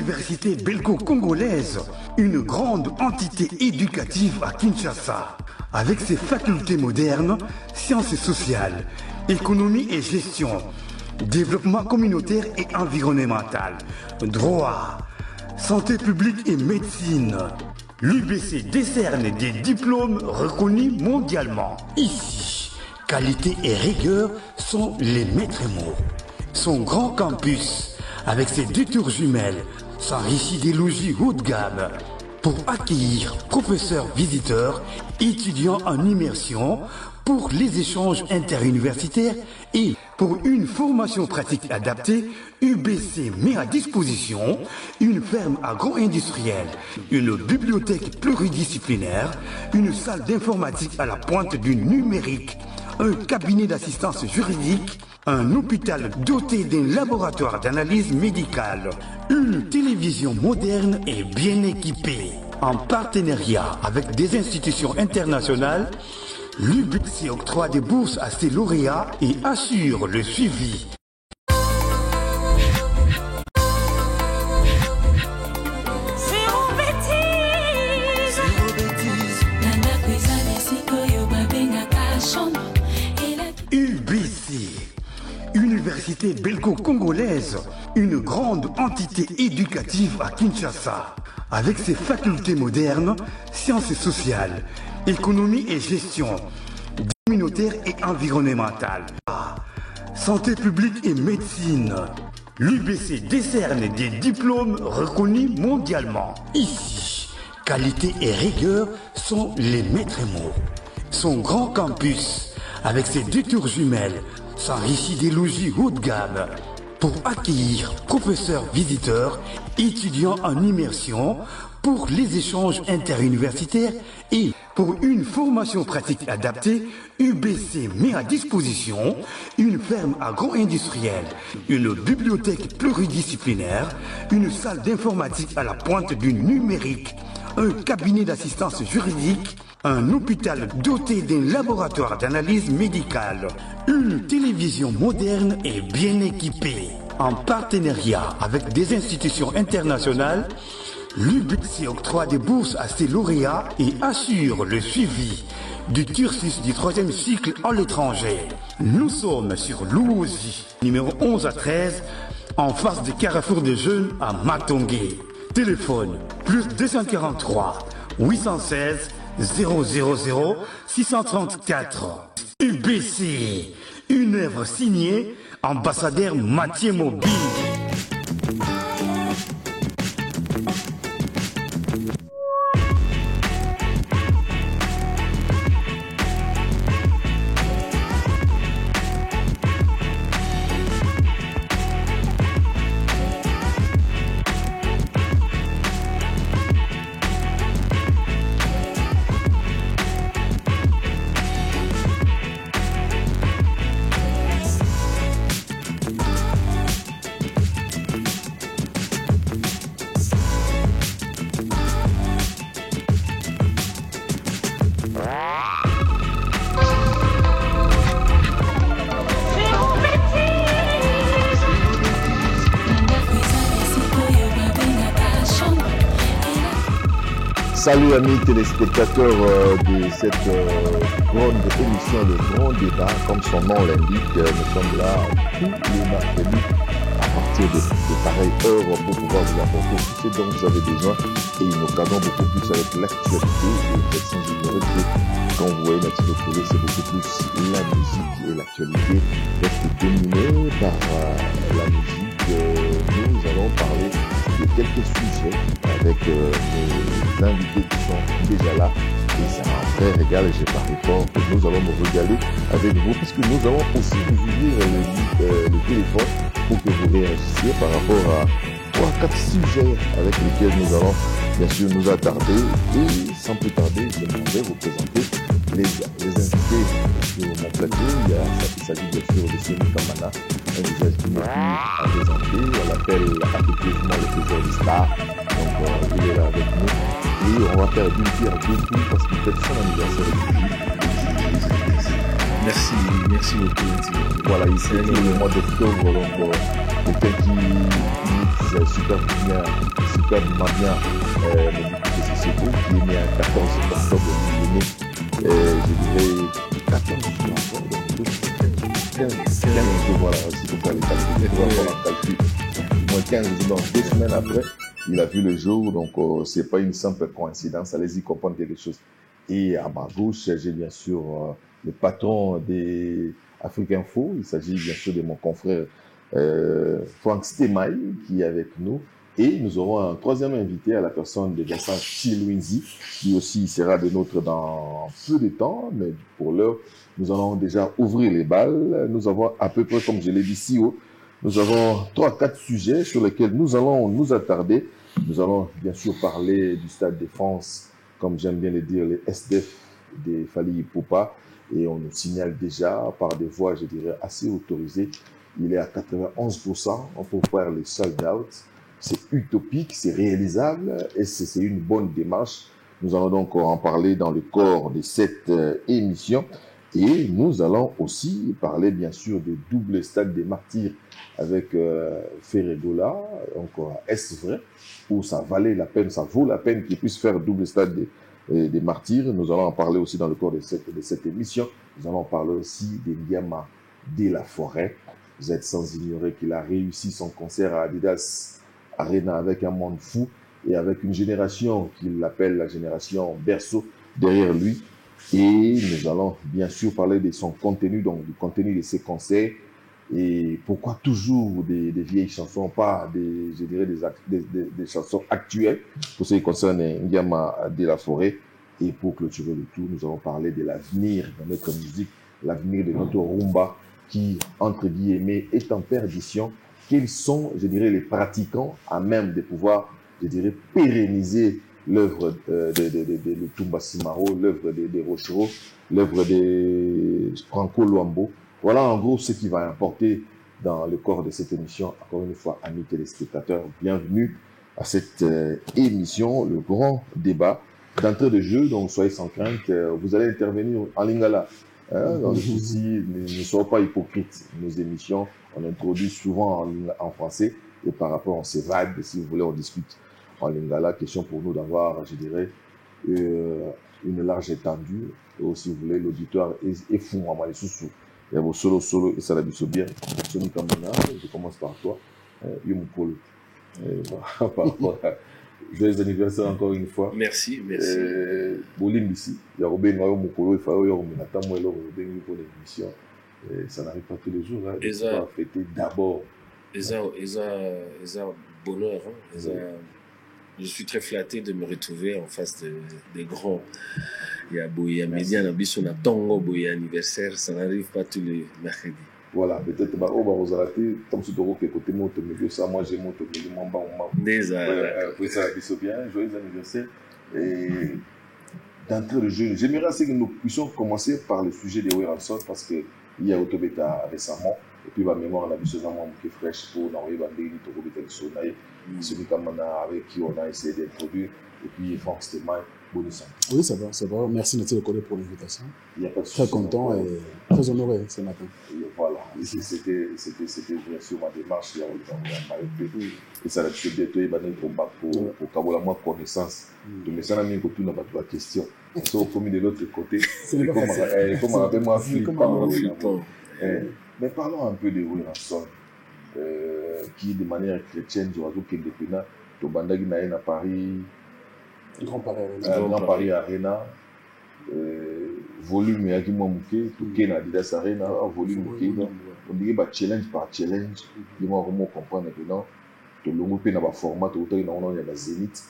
Université belgo-congolaise, une grande entité éducative à Kinshasa, avec ses facultés modernes, sciences sociales, économie et gestion, développement communautaire et environnemental, droit, santé publique et médecine. L'UBC décerne des diplômes reconnus mondialement. Ici, qualité et rigueur sont les maîtres mots. Son grand campus, avec ses 2 tours jumelles, s'enrichit des logis haut de gamme pour accueillir professeurs visiteurs, étudiants en immersion, pour les échanges interuniversitaires et pour une formation pratique adaptée. UBC met à disposition une ferme agro-industrielle, une bibliothèque pluridisciplinaire, une salle d'informatique à la pointe du numérique, un cabinet d'assistance juridique, un hôpital doté d'un laboratoire d'analyse médicale, une télévision moderne et bien équipée. En partenariat avec des institutions internationales, l'UBC octroie des bourses à ses lauréats et assure le suivi. UBC, Université belgo-congolaise, une grande entité éducative à Kinshasa, avec ses facultés modernes, sciences sociales, économie et gestion, communautaire et environnementale, santé publique et médecine. L'UBC décerne des diplômes reconnus mondialement. Ici, qualité et rigueur sont les maîtres mots. Son grand campus, avec ses 2 tours jumelles, s'enrichit des logis haut de gamme pour accueillir professeurs visiteurs, étudiants en immersion, pour les échanges interuniversitaires et pour une formation pratique adaptée. UBC met à disposition une ferme agro-industrielle, une bibliothèque pluridisciplinaire, une salle d'informatique à la pointe du numérique, un cabinet d'assistance juridique, un hôpital doté d'un laboratoire d'analyse médicale, une télévision moderne et bien équipée. En partenariat avec des institutions internationales, l'UBC octroie des bourses à ses lauréats et assure le suivi du cursus du 3e cycle à l'étranger. Nous sommes sur Louosi, numéro 11 à 13, en face du Carrefour des Jeunes à Matongé. Téléphone plus 243 816 000 634. UBC, une œuvre signée ambassadeur Mathieu Mobile. Salut amis téléspectateurs de cette grande émission, le grand débat, comme son nom l'indique. Nous sommes là tous les mercredis à partir de pareille heure pour pouvoir vous apporter tout ce dont vous avez besoin et nous cadrons beaucoup plus avec l'actualité. Et sans ignorer que quand vous voyez Mathieu Mobile, c'est beaucoup plus la musique et l'actualité reste dominée par la musique. Nous allons parler de quelques sujets avec nos invités qui sont déjà là et c'est un vrai régal et j'ai parié fort que nous allons nous régaler avec vous puisque nous allons aussi vous ouvrir le téléphone pour que vous réagissiez par rapport à 3-4 sujets avec lesquels nous allons bien sûr nous attarder et sans plus tarder je vais vous présenter les invités sur mon plateau. Il s'agit bien sûr de Semi Kamana, un visage qui n'est plus à présenter. On l'appelle affectueusement le plaisir du star. Donc il est là avec nous. Et on va faire d'une pierre deux coups parce qu'il fête son anniversaire aujourd'hui. Merci beaucoup. Voilà, il s'est le mois d'octobre. Donc quelqu'un qui mixe superbement bien c'est Sissoko, qui est né à 14 octobre, il est né, je dirais, 14 jours, 15 jours, voilà, si vous pouvez calculer, moins 15 jours, donc 2 semaines après, il a vu le jour, donc c'est pas une simple coïncidence, allez-y comprendre quelque chose. Et à ma gauche, j'ai bien sûr le patron des Afrique Info, il s'agit bien sûr de mon confrère Franck Stemay qui est avec nous. Et nous aurons un troisième invité à la personne de Vincent Chilouinzi, qui aussi sera de nôtre dans peu de temps, mais pour l'heure, nous allons déjà ouvrir les balles. Nous avons à peu près, comme je l'ai dit si haut, nous avons 3-4 sujets sur lesquels nous allons nous attarder. Nous allons bien sûr parler du Stade de France, comme j'aime bien le dire, les SDF des Fally Ipupa. Et on nous signale déjà par des voix, je dirais, assez autorisées. Il est à 91%, on peut faire les sold out. C'est utopique, c'est réalisable et c'est une bonne démarche. Nous allons donc en parler dans le corps de cette émission. Et nous allons aussi parler bien sûr de double stade des martyrs avec Ferregola. Donc, est-ce vrai ou ça valait la peine, ça vaut la peine qu'il puisse faire double stade des martyrs? Nous allons en parler aussi dans le corps de cette émission. Nous allons parler aussi de Ndiama de la Forêt. Vous êtes sans ignorer qu'il a réussi son concert à Adidas Arena avec un monde fou et avec une génération qu'il appelle la génération berceau derrière lui. Et nous allons bien sûr parler de son contenu, donc du contenu de ses concerts. Et pourquoi toujours des vieilles chansons, pas je dirais des chansons actuelles pour ce qui concerne Ndiama de la Forêt. Et pour clôturer le tout, nous allons parler de l'avenir de notre musique, l'avenir de notre rumba qui, entre guillemets, est en perdition. Quels sont, je dirais, les pratiquants à même de pouvoir, je dirais, pérenniser l'œuvre de Lutumba Simaro, l'œuvre de Rochero, l'œuvre de Franco Luambo. Voilà en gros ce qui va importer dans le corps de cette émission. Encore une fois, amis téléspectateurs, bienvenue à cette émission, le grand débat d'entrée de jeu. Donc soyez sans crainte, vous allez intervenir en lingala. Dans le souci, ne soyez pas hypocrites. Nos émissions, on introduit souvent en français et par rapport, on s'évade. Si vous voulez, on discute en lingala. Question pour nous d'avoir, je dirais, une large étendue. Et aussi, si vous voulez, l'auditoire est fou. Il y a vos solo et ça l'a dit bien. Je commence par toi. Yomukolo. Par rapport à joyeux anniversaire encore une fois. Merci. Bolimbisi, il y a Robin Mukolo, il faut pour l'émission. Ça n'arrive pas tous les jours. Hein. Il faut fêter d'abord. Ils ont bonheur. Hein. Je suis très flatté de me retrouver en face des grands. Il y a Boya Médian, on a Tongo, Boya anniversaire. Ça n'arrive pas tous les mercredis. Voilà, peut-être que vous avez raté, comme si vous avez côté mon milieu, ça, moi j'ai mon milieu, mon ça bien, joyeux anniversaire. Et d'entrée de jeu, j'aimerais que nous puissions commencer par le sujet de Weranson parce qu'il y a Autobeta récemment, et puis ma mémoire, on a vu ce moment qui est fraîche pour n'envoyer Bandéni, Autobeta de Sonaï, celui avec qui on a essayé d'introduire, et puis Franck Stemay. Oui, ça va. Merci Nathalie Collet pour l'invitation. Très content et très honoré ce matin. Voilà, c'était bien sûr ma démarche. Et ça a été bientôt pour Kabola, moi, connaissance. De mes amis, qui n'ont pas de questions. Ils sont commis de l'autre côté. C'est comme on appelle moi, flippant. Mais parlons un peu de Weranson, qui de manière chrétienne, du Razo Kendepena, de Bandagi Naïna à Paris. Grand Paris Arena, volume et Agimo Mouké, tout qui est Adidas Arena, volume Mouké, on dirait challenge par challenge, ils vont vraiment comprendre maintenant, tout le monde peut avoir format, tout le monde il y a la Zénith,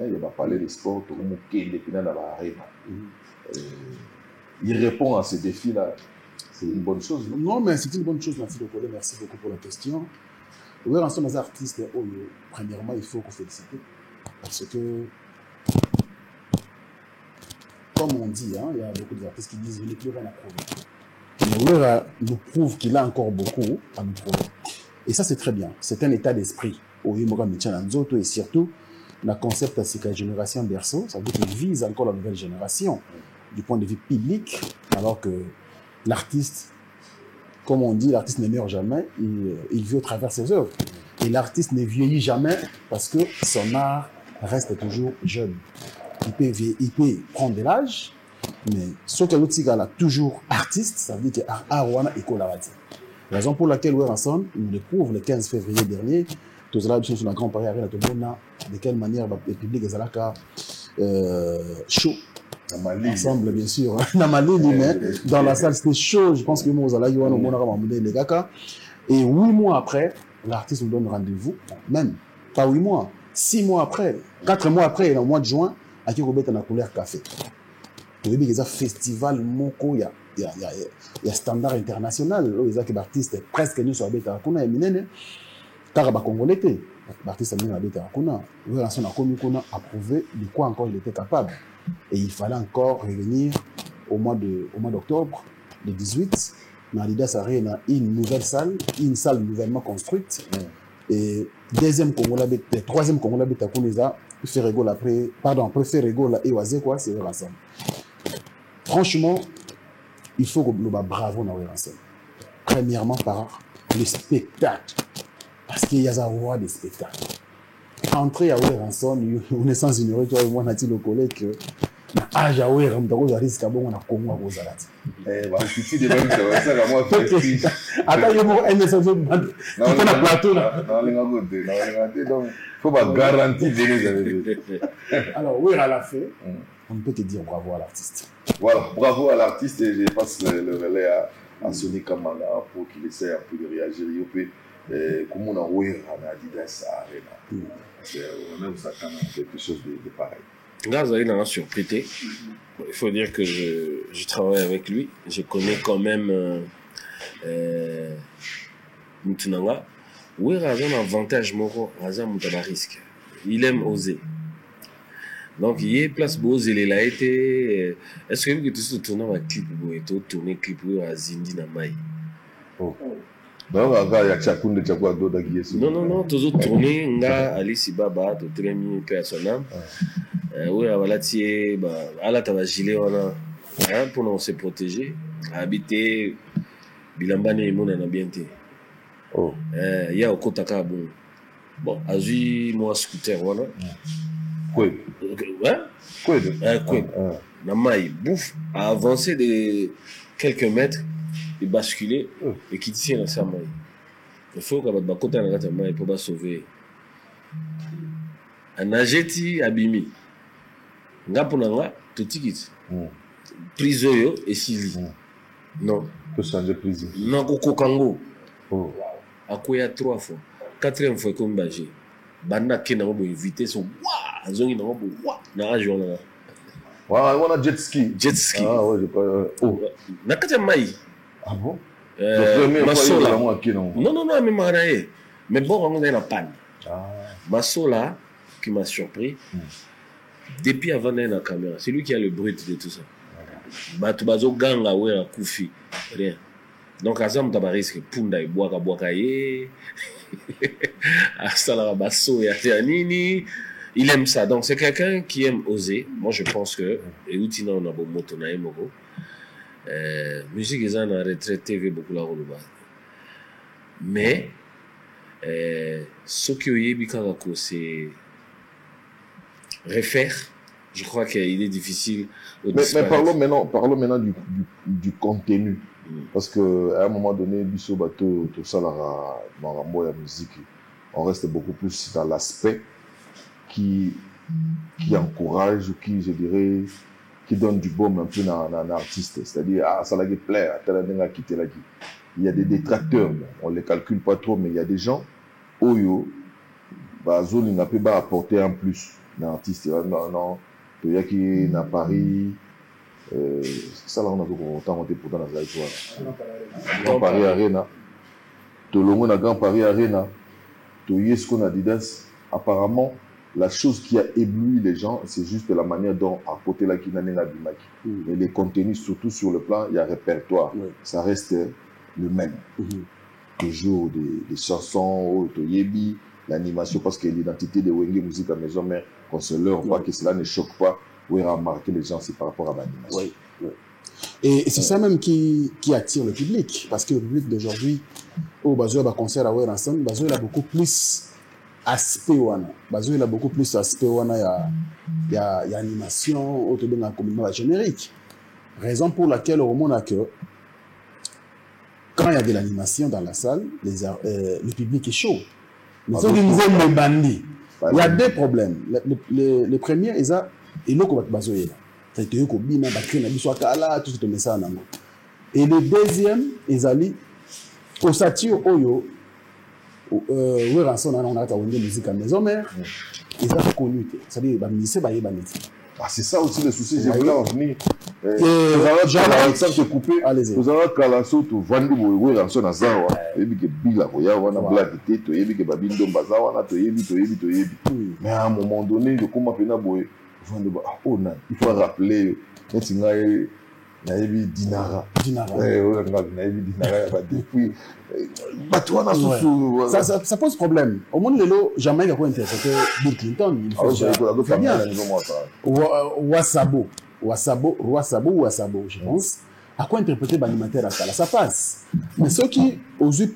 il va parler des sports, tout le monde qui est dans l'Arena. Il répond à ces défis-là, c'est une bonne chose. Non, mais c'est une bonne chose, merci beaucoup pour la question. Oui, en somme, les artistes, premièrement, il faut qu'on félicite, parce que comme on dit, il y a beaucoup d'artistes qui disent qu'il n'est plus rien à prouver. Mais Wera nous prouve qu'il a encore beaucoup à nous prouver. Et ça, c'est très bien. C'est un état d'esprit. Et surtout, le concept de la génération berceau, ça veut dire qu'il vise encore la nouvelle génération du point de vue public, alors que l'artiste comme on dit, l'artiste ne meurt jamais, il vit au travers ses œuvres. Et l'artiste ne vieillit jamais parce que son art reste toujours jeune. Il peut prendre de l'âge, mais ce que l'autre gars toujours artiste, ça veut dire que Arwana est collaboratif. Raison pour laquelle Weranson nous le prouve le 15 février dernier, tous là sur la Grand Paris Arena, de quelle manière le public est là chaud. Ensemble, bien sûr. Mais dans la salle, c'était chaud. Je pense que nous allons les gars. Et 8 mois après, l'artiste nous donne rendez-vous. Même pas 8 mois, 6 mois après, 4 mois après, au mois de juin, à Kirobet en a couleur café. Il y a un festival Moko, il y a standard international. Il y a des artistes presque nous sur Abeta Akuna et Minene. Car les Congolais étaient. L'artiste a mis Abeta Akuna. Il a approuvé de quoi encore il était capable. Et il fallait encore revenir au mois d'octobre, le 18, dans l'Idas Arena, une nouvelle salle, une salle nouvellement construite. Et troisième Congolais Beta Kuneza, fait rigole après, pardon, préfet rigole et Oazé quoi, c'est ensemble. Franchement, il faut que nous bravo dans ensemble. Premièrement par le spectacle, parce qu'il y a un roi des spectacles. Entrer à ensemble, on est sans ignorer toi et moi, Nati le collègue que ah j'avoue on risque à bon on a Congo à Bozalati. Bah si de même ça va moi faire. Attends il y a un message on a plateau là. Non, donc faut pas garantir de alors oui à la fin on peut te dire bravo à l'artiste. Voilà, bravo à l'artiste et je passe le relais à Sonny Kamanga pour qu'il essaie un peu de réagir comme on a ouvert à Adidas Arena. On aime ça quand même quelque chose de pareil. Là, vous avez une surprise. Il faut dire que je travaille avec lui. Je connais quand même Moutunanga. Oui, il a un avantage, il a un risque. Il aime oser. Donc, il y a place pour oser. Il a été. Est-ce que tu tournes un clip ou tourner clip à Zindi Namaï? Non, toujours tourné, on a Alice Baba, de très mis personnel. Oui, voilà, tu à la tava gilet, on a pour nous se protéger, habiter, Bilambane et mon ambiente. Il y a au Kotaka, bon, Azui, moi, scooter, voilà. Quoi? Quoi? Namaï, bouffe, a avancé de quelques mètres. Et basculer et qui tient dans sa main. Il faut que votre côté dans la main pour sauver. Un ageti abimi. Ngaponanga tout ticket. Prise et sili. Non. Peut changer prise. Non koko kango. Akoya 3 fois. 4e fois comme bagé. Banda kena bo invité son wa azongi na bo wa na ajo na. On a jet ski. Jet ski. Ah ouais, j'ai pas nakata mai. Ah bon? Masola. Non, mais Marae. Mais bon, on est en panne. Masola, qui m'a surpris, depuis avant d'être dans la caméra, c'est lui qui a le brut de tout ça. Batubazo ganga, ouais, à Koufi, rien. Donc, à ça, on a risque, Punda et Boaka ye, à Salara Basso et à Nini. Il aime ça. Donc, c'est quelqu'un qui aime oser. Moi, je pense que, et Outina, on a beau moto, na emogo. Musique est en retraite TV beaucoup la rôle mais ce qui est bien c'est refaire. Je crois qu'il est difficile. Mais parlons maintenant du contenu parce que à un moment donné biso bateau tout ça dans la musique on reste beaucoup plus dans l'aspect qui encourage ou qui je dirais qui donne du baume un peu dans l'artiste, c'est-à-dire ça l'a plaire, il y a des détracteurs, on les calcule pas trop, mais il y a des gens oyo zone n'a pas apporter un plus dans l'artiste. Non, il y a qui dans Paris, ça là on a beaucoup autant pourtant dans la histoire. Grand Paris Arena, tout le monde a Grand Paris Arena, tout y est ce qu'on a dit apparemment. La chose qui a ébloui les gens, c'est juste la manière dont à côté la Kinanenga Bimaki. Mais les contenus, surtout sur le plan, il y a répertoire. Ça reste le même. Toujours des chansons, Toyebi, l'animation, parce que l'identité de Wenge Musique à Maison Mère, qu'on se leur voit que cela ne choque pas, où il a marqué les gens, c'est par rapport à l'animation. Et c'est ça même qui attire le public. Parce que le public d'aujourd'hui, au Bazo, il y a un concert à voir ensemble, Bazo, il a beaucoup plus aspect. Bazo, il a beaucoup plus aspect. Il y a animation, autour de la communauté générique. Raison pour laquelle, au moment que quand il y a de l'animation dans la salle, le public est chaud. Mais ceux qui nous aiment les bandits, il y a deux problèmes. Le premier, il y a Bazo. Et le deuxième, ils allaient au sature Oyo, où rançon on a une musique à maison mère, ils ont connu. C'est-à-dire, c'est ça aussi le souci, j'ai voulu en venir. Vous avez coupé, vous avez Kalasso, tu vendu où rançon à Zawa, et puis que Bila, il y a un blague, et puis que Babindo Bazawa, mais à un moment donné, le combat pénal, il faut rappeler Dinara. Ça pose problème. Au monde de l'eau, jamais il a interprété Bill Clinton. Il faut Wasabo, je pense. À quoi interpréter l'animateur à ça? Ça passe. Mais ceux qui,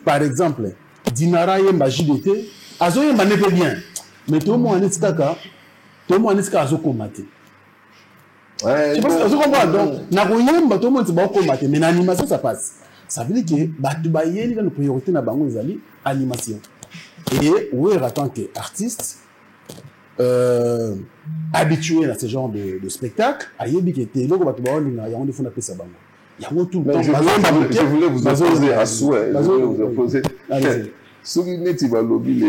par exemple, Dinara et Majidete, Azo et Mané bien. Mais tout le monde est Staka. Tout le monde est à combattre. Je pense que vous comprenez. Donc, tout le monde est combattre. Mais l'animation, ça passe. Ça veut dire que la priorité dans l'animation. Et oui, en tant qu'artiste, habitué à ce genre de spectacle, il y a des gens qui ont fait ça. Il y a tout le temps. Je voulais vous opposer à souhait. Je voulais vous opposer. Ce qui est le lobby,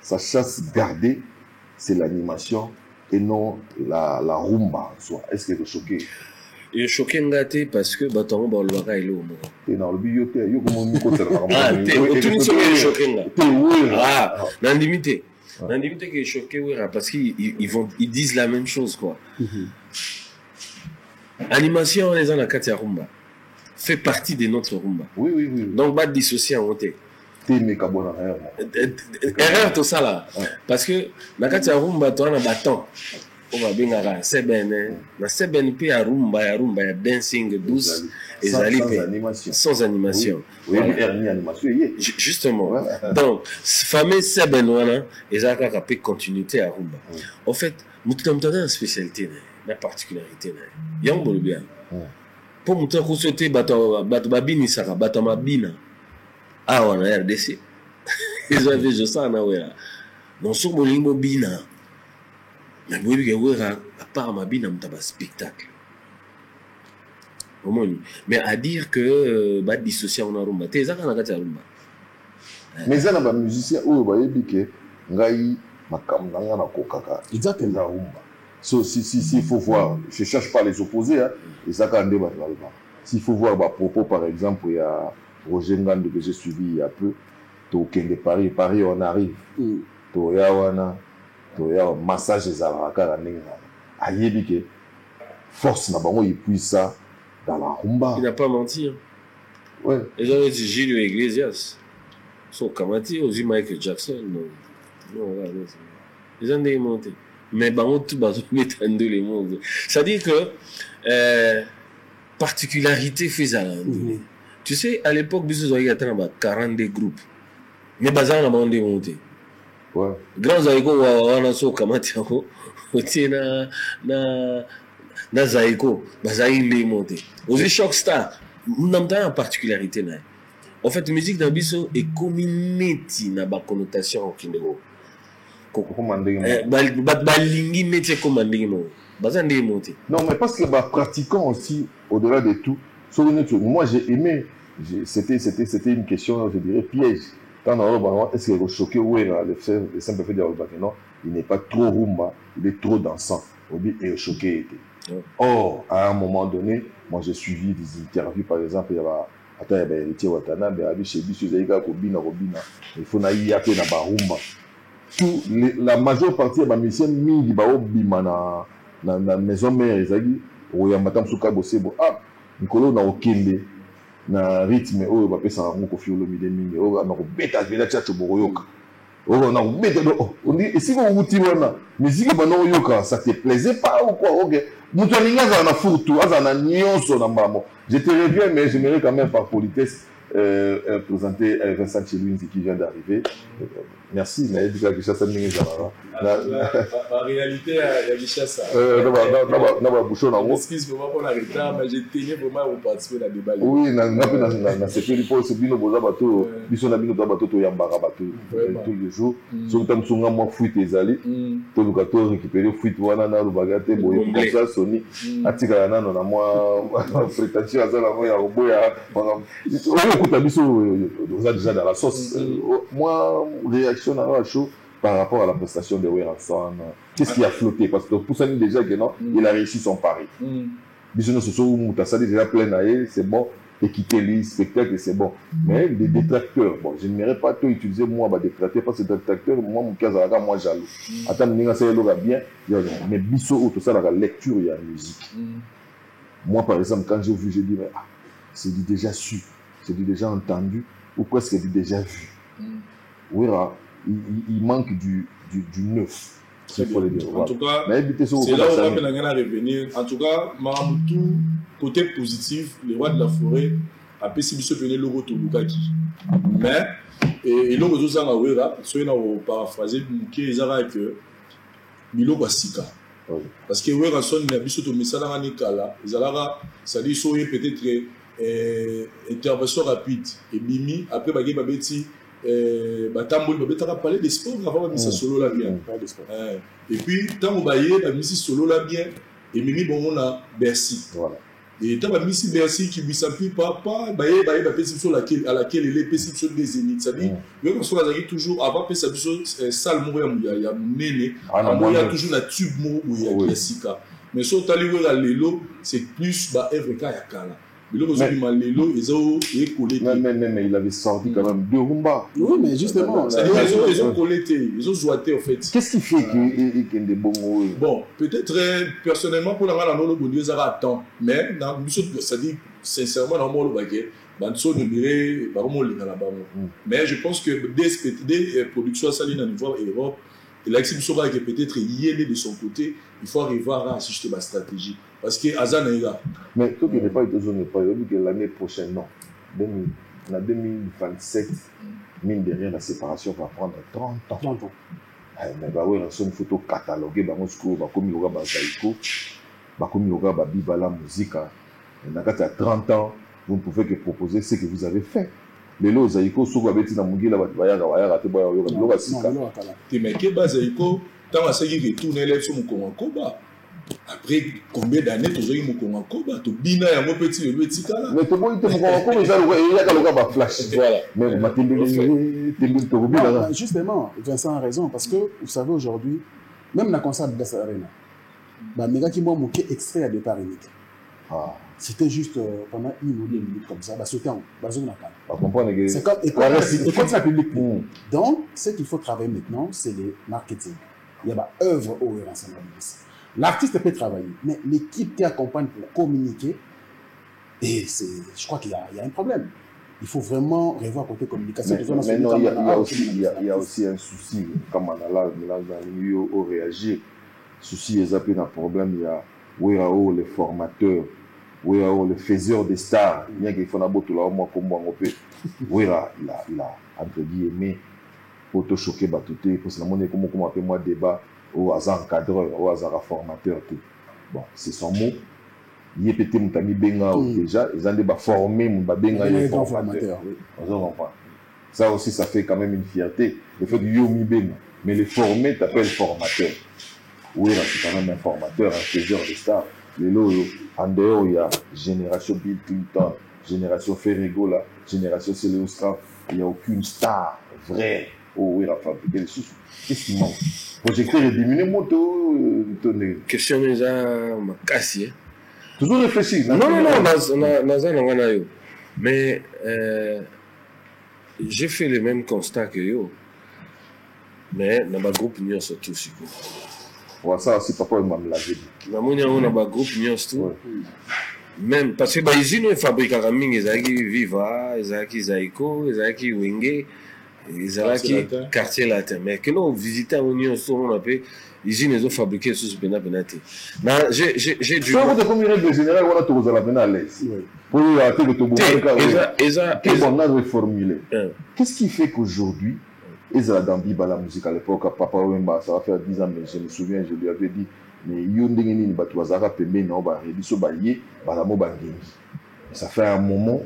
sa chasse gardée, c'est l'animation et non la rumba en soi. Est-ce que vous êtes choqué? Je suis choqué parce que Baton Bolwara est là au moment. Et dans le bio, il y a comme un côté dans limité. Dans limité qui est choqué, parce qu'ils disent la même chose, quoi. Animation, les gens à Katia Rumba fait partie de notre rumba. Oui. Donc, pas dissocier en honte. Erreur tout ça là. Parce que na Katia Rumba, tu as un bâton. On va bien à Seben. Na Seben, puis à rumba, ya dancing douce. Sans animation. Oui, animation. Justement. Donc, fameux Seben, ils ont une continuité à rumba. En fait, nous avons une spécialité, une particularité. Il y a un bon bien. Pour nous dire que c'était Babini Sara, Batamabina. Ah, on a RDC. Ils ont vu ça, non, sur mon limbo bina. Mais vous voyez, à part ma bina, on a un spectacle. Mais à dire que bah dissocier on a rumba, t'es ça qu'on a gâté rumba. Mais ça n'a pas musicien ou bah yébike, ngai makam nanga na kokaka. Exactement. Rumba. So si faut voir, je cherche pas les opposés, hein. Et ça quand on débat là. S'il faut voir bah propos par exemple, il y a Roger Ngand que j'ai suivi il y a peu, Token de Paris, on arrive. Toyawana, Toya massage des alaka ayébike. Force n'a pas il puise ça dans la rumba. Il n'a pas menti. Hein. Ouais. Les gens disent Gilles Iglesias. Son Kamati, aussi Michael Jackson. Non, ils ont démonté. Mais bon, tout va se mettre en deux les mondes. C'est-à-dire que particularité faisait. Tu sais, à l'époque, il y avait 42 groupes. Mais bazar n'a pas démonté. Ouais. Grand Zaïko, on a so Kamati, na Zaïko, Bazaï démonté. Aussi Shock Star, nous avons une particularité. En fait, la musique d'Abisso est community na ba connotation au Kindego. Balingi métier commandé bazan démonté. Non, mais parce que bah pratiquant aussi au-delà de tout. Moi j'ai aimé, c'était une question, je dirais piège. Quand on a est-ce qu'il est choqué ou le simple fait de non, il n'est pas trop rumba, il est trop dansant. Il est choqué. Or, à un moment donné, moi j'ai suivi des interviews, par exemple, il y avait Héritier Watanabe, chez Bissu Zaïga, Robina, il faut y aller dans la rumba. La majeure partie de la mission, il y a la maison mère, il y a Matam Souka Bossebo. Ah, Nicolas na okende na rythme oyo ba pesa ngo ko fiolo midemini oyo na ko beta vela tcha boroyoka on a on dit et si vous vous tirez là musique bano yoka ça te plaisait pas ou quoi? OK, mutualinga za na furtu aza na nyonso na mamo. Je te reviens mais j'aimerais quand même par politesse présenter Vincent Chiluinzi qui vient d'arriver. Merci, mais il dit que ça mingi za la réalité ya Gishasa. Na bouchon na mo. Excuse moi pour la retard mais j'ai tenu vraiment au participer à débat. Oui, na c'est plus pour ce bino boza bato, biso na bino bato to yambara bato tous les jours. So tam sunga mo fuite ezali. To lukato récupérer fuite wana na lubagate boye comme ça soni atika na na moi prétention azala mo ya roboya. Écoute biso oza déjà dans la sauce. Moi réaction à chaud par rapport à la prestation de Weranson. Qu'est-ce qui a flotté? Parce que pour ça, déjà que non, il a réussi son pari. Bisous, ce sont Moutassadi déjà plein à c'est bon. Équiter les spectacles, c'est bon. Mais les détracteurs, bon, je n'aimerais pas tout utiliser moi, détracteur, parce que détracteur, moi, mon cas, moi, jaloux. Attends, nous, ça va bien. Mais Bissot, tout ça, la lecture, il y a la musique. Moi, par exemple, quand j'ai vu, j'ai dit, mais c'est du déjà su, c'est du déjà entendu, ou presque du déjà vu. Oui, il manque du neuf. Très bien. En tout cas, c'est là où on va revenir. En tout cas, Maramoutou, côté positif, les rois de la forêt, a PCBC le logo de Lukaki. Mais, et l'autre chose, c'est que paraphraser, ils ont que Milo Basika. Parce que Wera son n'a pas de message dans les cas là. Ils ont c'est-à-dire peut-être intervention rapide. Et Bimi, après, Bageti. Tambol va parler des sports avant de mettre solo là bien. Et puis tant on bailler la mise solo là bien et Mimi bon on a Bercy. Voilà. Et tant la mise Bercy qui lui s'appuie pas bailler la pétition à laquelle il est pétition des zéniths. Ça dit mais on soit toujours avant que ça soit salle mourir il y a mené il y a toujours la tube mourir il y a Sika. Mais sur taliwe la lelo c'est plus ba FK ya kala. Mais il avait sorti quand même deux Rumba. Oui, mais justement, ils ont collecté, ils ont joué en fait. Qu'est-ce qui fait qu'il y a des bons mots? Bon, peut-être personnellement pour la rendre dans le bon Dieu, ça va attendre. Mais ça dit sincèrement dans mon baguette, mais je pense que des productions salines à niveau Europe, et l'exhibition va peut-être y de son côté, il faut arriver à assister ma stratégie. Parce que Azan est là. Mais tout n'est pas étonné, pas que l'année prochaine, non. En 2027, mine de rien, la séparation va prendre 30 ans. 30 ans. Mais bah ouais, on une photo cataloguée, bah on se trouve, bah comme il y aura Zaïko, bah comme il y aura bah Biba la musique. Dans 30 ans, vous ne pouvez que proposer ce que vous avez fait. Les lots Zaïko, sur la bêtise dans mon guide, là, après combien d'années tu as eu mon Kongo tu bina ya mo petit le petit là mais tu vois il te Kongo mais ça il y a le gars flash voilà mais justement Vincent a raison parce que vous savez aujourd'hui même dans concert de Bass Arena bah méga qui moi moqué extrait à départ unique c'était juste pendant 1 ou 2 minutes comme ça bah c'était en bazou na pas comprendre que c'est comme écoute la public donc ce qu'il faut travailler maintenant c'est le marketing il y a bah œuvre au ensemble. L'artiste peut travailler, mais l'équipe qui accompagne pour communiquer, et je crois qu'il y a un problème. Il faut vraiment revoir côté communication. Mais non, il y a aussi un souci, comme on a là, on réagir. Souci, il y a un problème, il y a les formateurs, les faiseurs des stars. Il y a des gens qui ont moi comme moi, il a entre guillemets, auto-choqué, batouté, pour ce moment, comme on appelle moi débat. Au hasard encadreur, au hasard formateur. Bon, c'est son mot. Il y a peut-être Moutami Benga déjà, ils ont déjà formé Benga formateur. Ça aussi, ça fait quand même une fierté. Le fait que Yomi Benga, mais les formés t'appellent formateur. Oui, c'est quand même un formateur, un faiseur de stars. En dehors, il y a génération Bill Clinton, génération Ferrigo, génération Céléostra. Il n'y a aucune star vraie. Oh oui, la fabrique des sous. Qu'est-ce qui manque? Projecteur est diminué, moto. Question déjà, ma casse. Toujours réfléchir. Non, mais j'ai fait le même constat que yo. Mais dans ma groupe, nous sommes tous. Ça aussi, papa m'a lâché. Dans ma groupe, nous sommes tous. Même parce que les usines fabriquent à Raming, ils ont Viva, ils ont Zaïko, ils ont Wenge. ils ont qui quartier latin mais que nous visitons on a appelé usine ils ont fabriqué sous penate mais j'ai dû ça vous comme une règle générale on a tous à la peine à l'aise pour arrêter le tobo on a reformulé qu'est-ce qui fait qu'aujourd'hui ils ont dans la musique à l'époque papa Wemba ça va faire 10 ans mais je me souviens je lui avais dit mais yondenge nini batu bazaka pembe na ba rebiso baye balamo bangengi ça fait un moment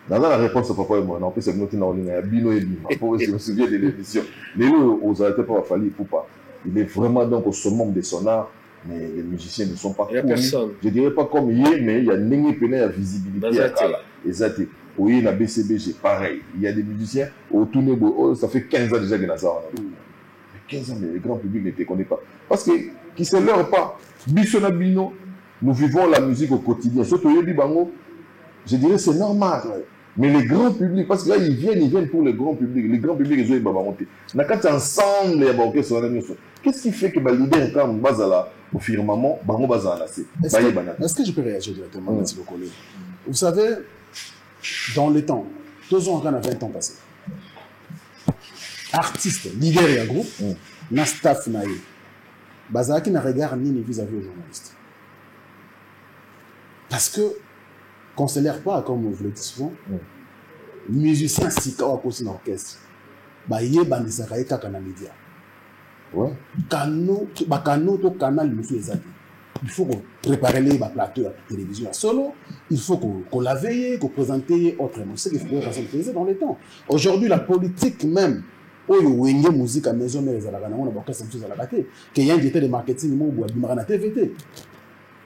dans la réponse papa Wemba on peut se noter dans ligne bino et bima pour se souvenir de l'émission mais nous aux arrêtés pas fallu pour pas il est vraiment donc au summum de son art mais les musiciens ne sont pas connus je dirais pas comme hier mais il y a ndenge pene ya visibilité exact oui na BCBG pareil il y a des musiciens au tourné ça fait 15 ans déjà que na ça 15 ans mais le grand public ne te connaît pas parce que qui se leurre pas Bissona Bino nous vivons la musique au quotidien surtout Yebi Bango je dirais c'est normal mais les grands publics parce que là ils viennent pour le grand public les grands publics ils ont monté na quand ensemble les banques sont la musique qu'est-ce qui fait que ba leader quand bazala au firmament bango bazala c'est est-ce que je peux réagir directement Mathieu Lokole vous savez dans le temps 2 ans quand on a 20 ans passé artiste leader et groupe na staff na bazaki na regard nini vis-à-vis aux journalistes parce que qu'on se l'air pas comme vous le dites souvent musicien sika wa poser l'orchestre ba yebandisa kaeka kana média ouais kano to canal musu ezaki il faut qu'on prépare les plateaux à la télévision solo il faut qu'on la veille qu'on présente autrement c'est qu'il faut faisait dans les temps aujourd'hui la politique même oyo wenge musique à maison mais les alagana on a beaucoup de choses à la bataille qu'il y a un directeur de marketing mo bois bimara na TVT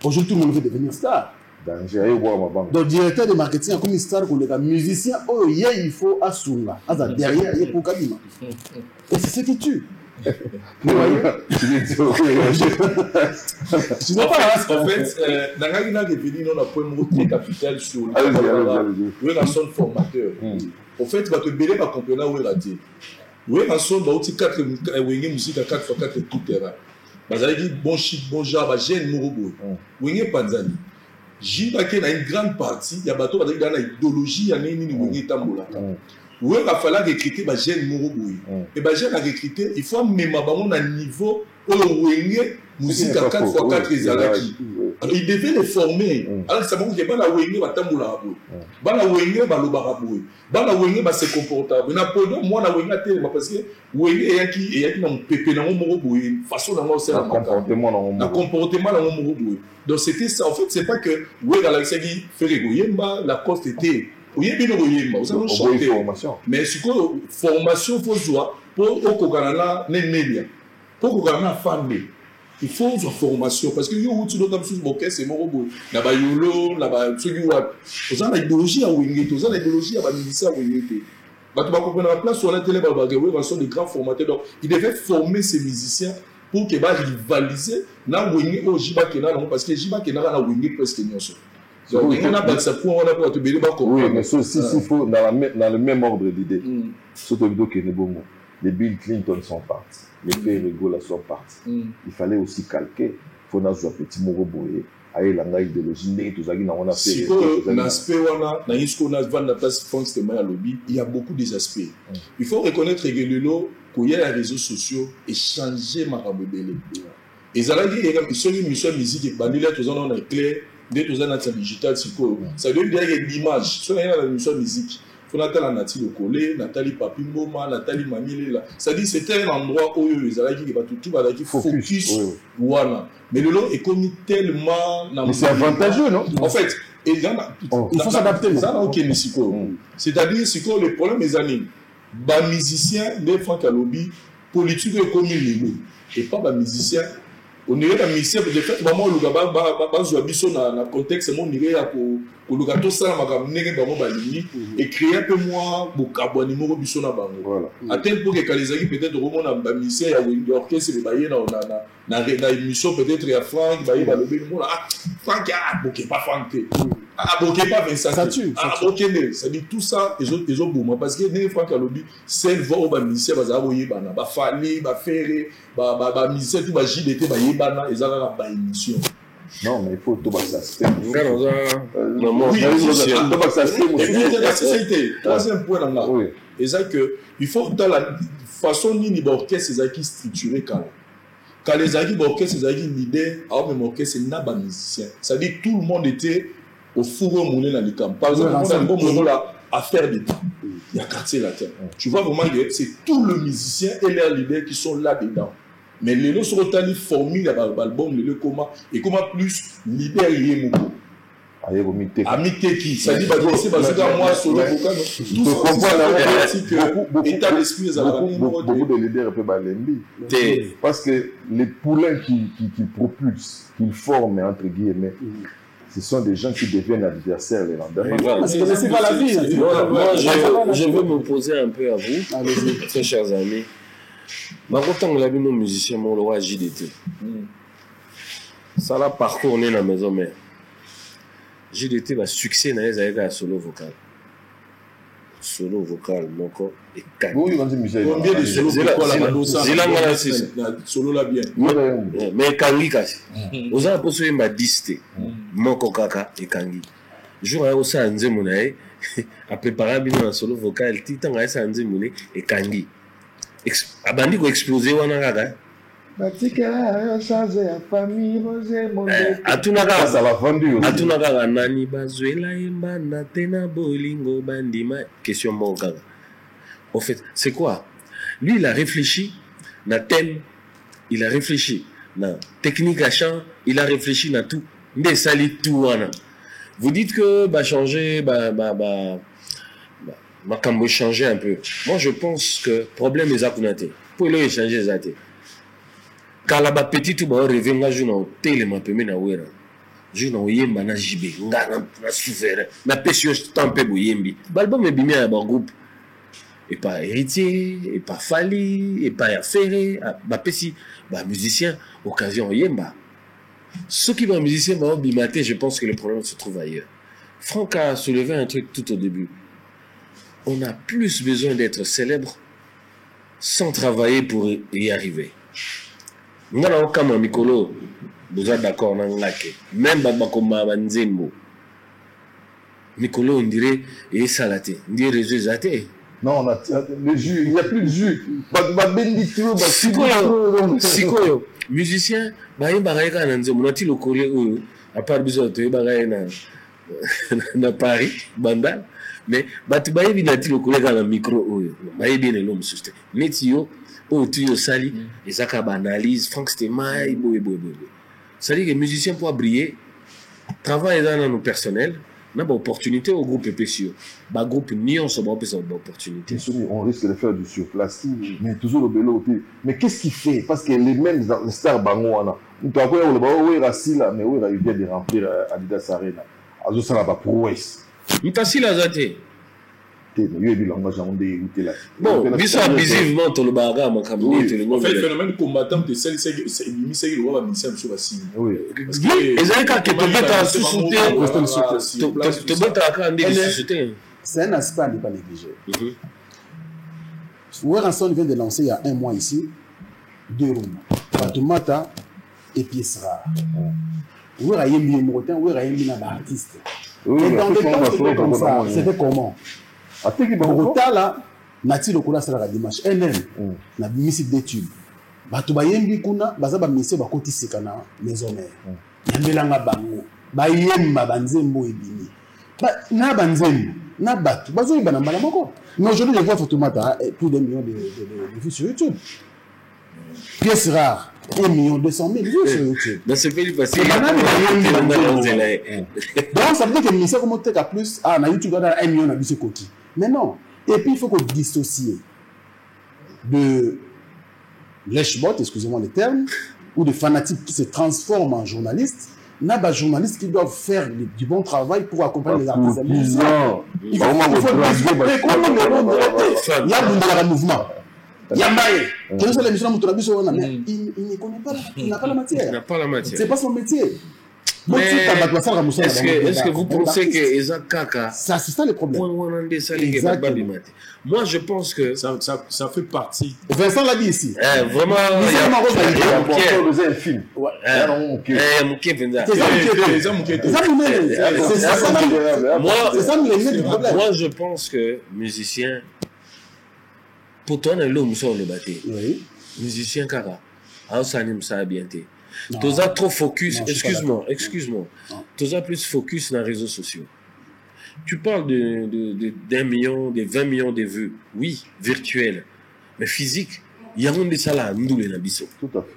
aujourd'hui tout le monde veut devenir star danger bois ma banque donc directeur de marketing comme star qu'on est musicien oh il faut asunga aza derrière il pour kabima et c'est ce qui tue vous voyez tu vois pas en fait nangakina devenu non la point très capital sur le la son formateur en fait va te belé va comprendre où est raté oui, en son, bah, aussi 4 musique à 4x4 tout terrain. Bah, ça veut dire bon chic, bon genre, bah, j'aime Morobo. Oui, Panzani. J'ai pas qu'il y a une grande partie, il y a bateau, dans la idéologie, il y a une oui, Tambola. Oui, il va falloir recruter, bah, j'aime Morobo. Et bah, j'aime à recruter, il faut même à un niveau où le musique à 4x4 les alaki. Alors, il devait les former. Alors, ça veut dire que la Wenge va tamboula. La Wenge va le baraboué. La Wenge va se comporter. Napoléon, moi, la Wenge a été parce que Wenge est qui dans le pépé dans le moroboué. Façon dans le comportement dans le moroboué. Donc, c'était ça. En fait, c'est pas que Wenge à l'Alexandrie Ferrego Yemba, la coste était. Vous avez chanté. Mais ce que formation, il faut jouer pour Okoganala, Nemelia. Pour Okoganala, famille. Il faut une formation parce que yo tu dois comme boké c'est morobo na ba yolo na ba tsugi wa oza na idéologie à wingé oza na idéologie à ba militaire wingé ba tu vas comprendre la place sur la télé ba ba sont des grands formateurs donc il devait former ces musiciens pour que ba rivaliser na wingé au jiba kena parce que jiba kena na wingé presque nyonso donc on a pas ça pour on a pas te belé ba ko oui mais ceci il faut dans le même ordre d'idée surtout vidéo que ne bon les Bill Clinton sont partis les Ferrego là sont partis il fallait aussi calquer faut na zo petit moroboye aye la nga idéologie ndé tout ça qui na on a fait si na aspect wana na isko na van na place France de Maya lobby il y a beaucoup des aspects il faut reconnaître que lelo ko y a les réseaux sociaux échanger marabobele et ça là dit il sont une mission musique bandila tout ça on est clair dès tout ça na digital siko ça veut dire que l'image sur la mission musique faut Nathalie Nati Lokole, Nathalie Papimboma, Nathalie Mamile. Ça dit c'était un endroit où les Alaki qui va tout va qui focus voilà. Mais le long est commis tellement. Mais c'est avantageux non? En fait, il faut s'adapter. Ça n'a aucun psycho. C'est-à-dire psycho le problème des années. Bas musicien, des Franck Alobi, politique est commis les et pas bas musicien. On est un musicien de fait maman le gaba ba zo biso na contexte mon nire ya ko le gâteau ça m'a nere ba mo ba lini et créer un peu moins bokabo numéro biso na bango voilà à tel point que Kalizaki peut-être au na ba musicien ya wing orchestre be baye na émission peut-être ya Frank baye ba lobi mo ah Frank ah boké pas Frank ah boké pas Vincent ah boké ça dit tout ça ils ont boum parce que né Frank Alobi c'est va au ba musicien ba za boye ba na ba fali ba ferré ba musicien tout ba JDT ba yebana ezala ba émission. Non, mais il faut tout ça. Troisième point là. Et ça que il faut dans la façon ni l'orchestre c'est qui structuré quand les amis d'orchestre c'est qui l'idée alors même orchestre c'est n'a pas musicien. Ça dit tout le monde était au four monnaie dans les camps. Par exemple, on a un bon moment là à faire des temps. Il y a quartier là. Tu vois vraiment que c'est tout le musicien et leurs leaders qui sont là dedans. Mais les autres sont tellement formés à l'album, les comment et comment plus leader il est mou. Amité qui ça dit c'est parce que moi solo vocal tout comprendre état d'esprit beaucoup de leaders peuvent balembi parce que les poulains qui propulsent qu'ils forment entre guillemets ce sont des gens qui deviennent adversaires les lendemains. Parce que c'est pas la vie. Moi, je veux m'opposer un peu à vous, très chers amis. Mais autant que la vie nos musiciens, mon roi JDT. Ça là parcours dans la maison mère. JDT va succès dans les solo vocal. Solo vocal, mon corps est calme. Combien de solos solo là bien. Mais Kangi kasi. Vous avez posé ma diste. Mon kaka et Kangi. Jour à osa nzemuna a préparé bien un solo vocal. Titan a esa nzemuna et Kangi. Abandi ko exploser wana kaka. Atunaka nani bazwela yembana tena bolingo bandima question mokaka. En fait, c'est quoi? Lui, il a réfléchi na thème, il a réfléchi na technique à chant, il a réfléchi na tout. Nde sali tout wana. Vous dites que bah changer ma cambo changer un peu. Moi, je pense que problème est akunate. Pour le échanger zate. Kala ba petit tout ba rêver nga jour na télé ma peme na wera. Jour na yemba na jibe nga na souffert. Na pesio tampe bo yembi. Balbum e bimia ba groupe. Et pas héritier, et pas Fali, et pas affairé, ba pesi ba musicien occasion yemba. Ceux qui vont musicien ba bimaté, je pense que le problème se trouve ailleurs. Franck a soulevé un truc tout au début. On a plus besoin d'être célèbre sans travailler pour y arriver. Ngana okama mikolo vous êtes d'accord na ngake même bakoma banzembo mikolo on dirait et salate ndiye réseau zate non on a le jus il n'y a plus de jus sikoyo musicien ba yemba ka na nzembo na ti lokole oyo à part biso to yeba ka na Paris banda mais batu ba yebi na ti lokole ka na micro oyo ba yebi ne l'homme susté netio oh tu yo sali et ça ka analyse Franck Stémaille boy. Ça dit que les musiciens pour briller travaillent dans nos personnels n'a pas opportunité au groupe PPCO ba groupe nion ça ba opportunité on risque de faire du surplace mais toujours le bélo mais qu'est-ce qu'il fait parce que les mêmes stars bango wana tu as quoi le ba oui Rasila mais oui il vient de remplir Adidas Arena azo ça ba prouesse Mutasila zate bon, bisa abusivement tout le bagarre mon cabinet tout le monde. En fait, le phénomène combattant de celle c'est il le roi musicien sur Bassi. Oui. Parce que les aïka que te beta sous-souter te beta ka ndé sous-souter. C'est un aspect à ne pas négliger. Weranson vient de lancer il y a 1 mois ici 2 rooms. Fatoumata et pièces rares. Wera yembi motin, wera yembi na ba artiste. Et dans des temps comme ça, c'était comment? Là, Nati Lokola sera la dimanche. NM, na bimisi d'études. Bato bayembi kuna, baza ba misi ba koti sekana maison mère. Yambelanga bango. Ba yemba banzembo ebini. Ba na banzembo, na bato, bazo yibana mbala moko. Mais aujourd'hui, je vois Fatoumata plus d'1 million de vues sur YouTube. Pièce rare, 1 200 000 vues sur YouTube. Dans ce pays passé, donc ça veut dire que le ministère comment t'es qu'à plus, na YouTube, on a 1 million de côté. Mais non. Et puis, il faut qu'on dissocie de lèche-bot, excusez-moi le terme, ou de fanatiques qui se transforment en journalistes. Il y a des journalistes qui doivent faire du bon travail pour accompagner les artistes. Il faut il y a un mouvement. Il y a Mbaye. Quelle est l'émission de Moutounabiso? Mais il ne connaît pas, il n'a pas la matière. Il n'a pas la matière. C'est pas son métier. Mais est-ce que vous pensez que Eza Kaka ça c'est ça le problème. Moi je pense que ça fait partie. Vincent l'a dit ici. Vraiment moi je pense que musicien pour toi, l'homme sur le bâti. Oui. Musicien Kara. Alors, ça n'aime ça bien. Tu as trop focus. Excuse-moi. Tu as plus focus dans les réseaux sociaux. Tu parles d'un million, de 20 millions de vues. Oui, virtuel. Mais physique, il y a un de ça là, nous, les Bisso. Tout à fait.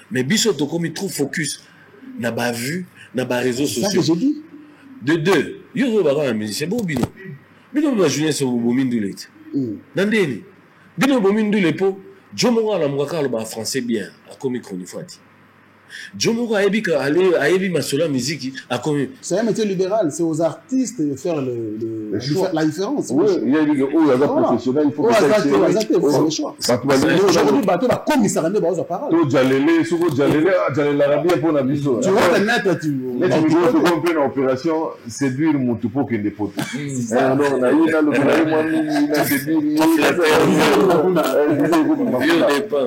Mais Bisso, comme il trouve focus, n'a pas vu, n'a pas réseaux sociaux. C'est ça que j'ai dit. De deux, il y a un musicien, c'est bon, Bino. Bino va jouer sur le bomin de l'être. Nandéni. Bino bomin de l'épaule, Djomora la mwaka le français bien, à comme il connaît Fati. Djomora a ébi ma sola musique, à comme. C'est un métier libéral, c'est aux artistes de faire la différence. Oui, il y a des professionnels, il faut que ça soit le choix. Aujourd'hui, bateau va comme ça rende aux parole. Tu vois le net, tu peux une opération séduire mon topo qui est des potes. Non, on a eu là le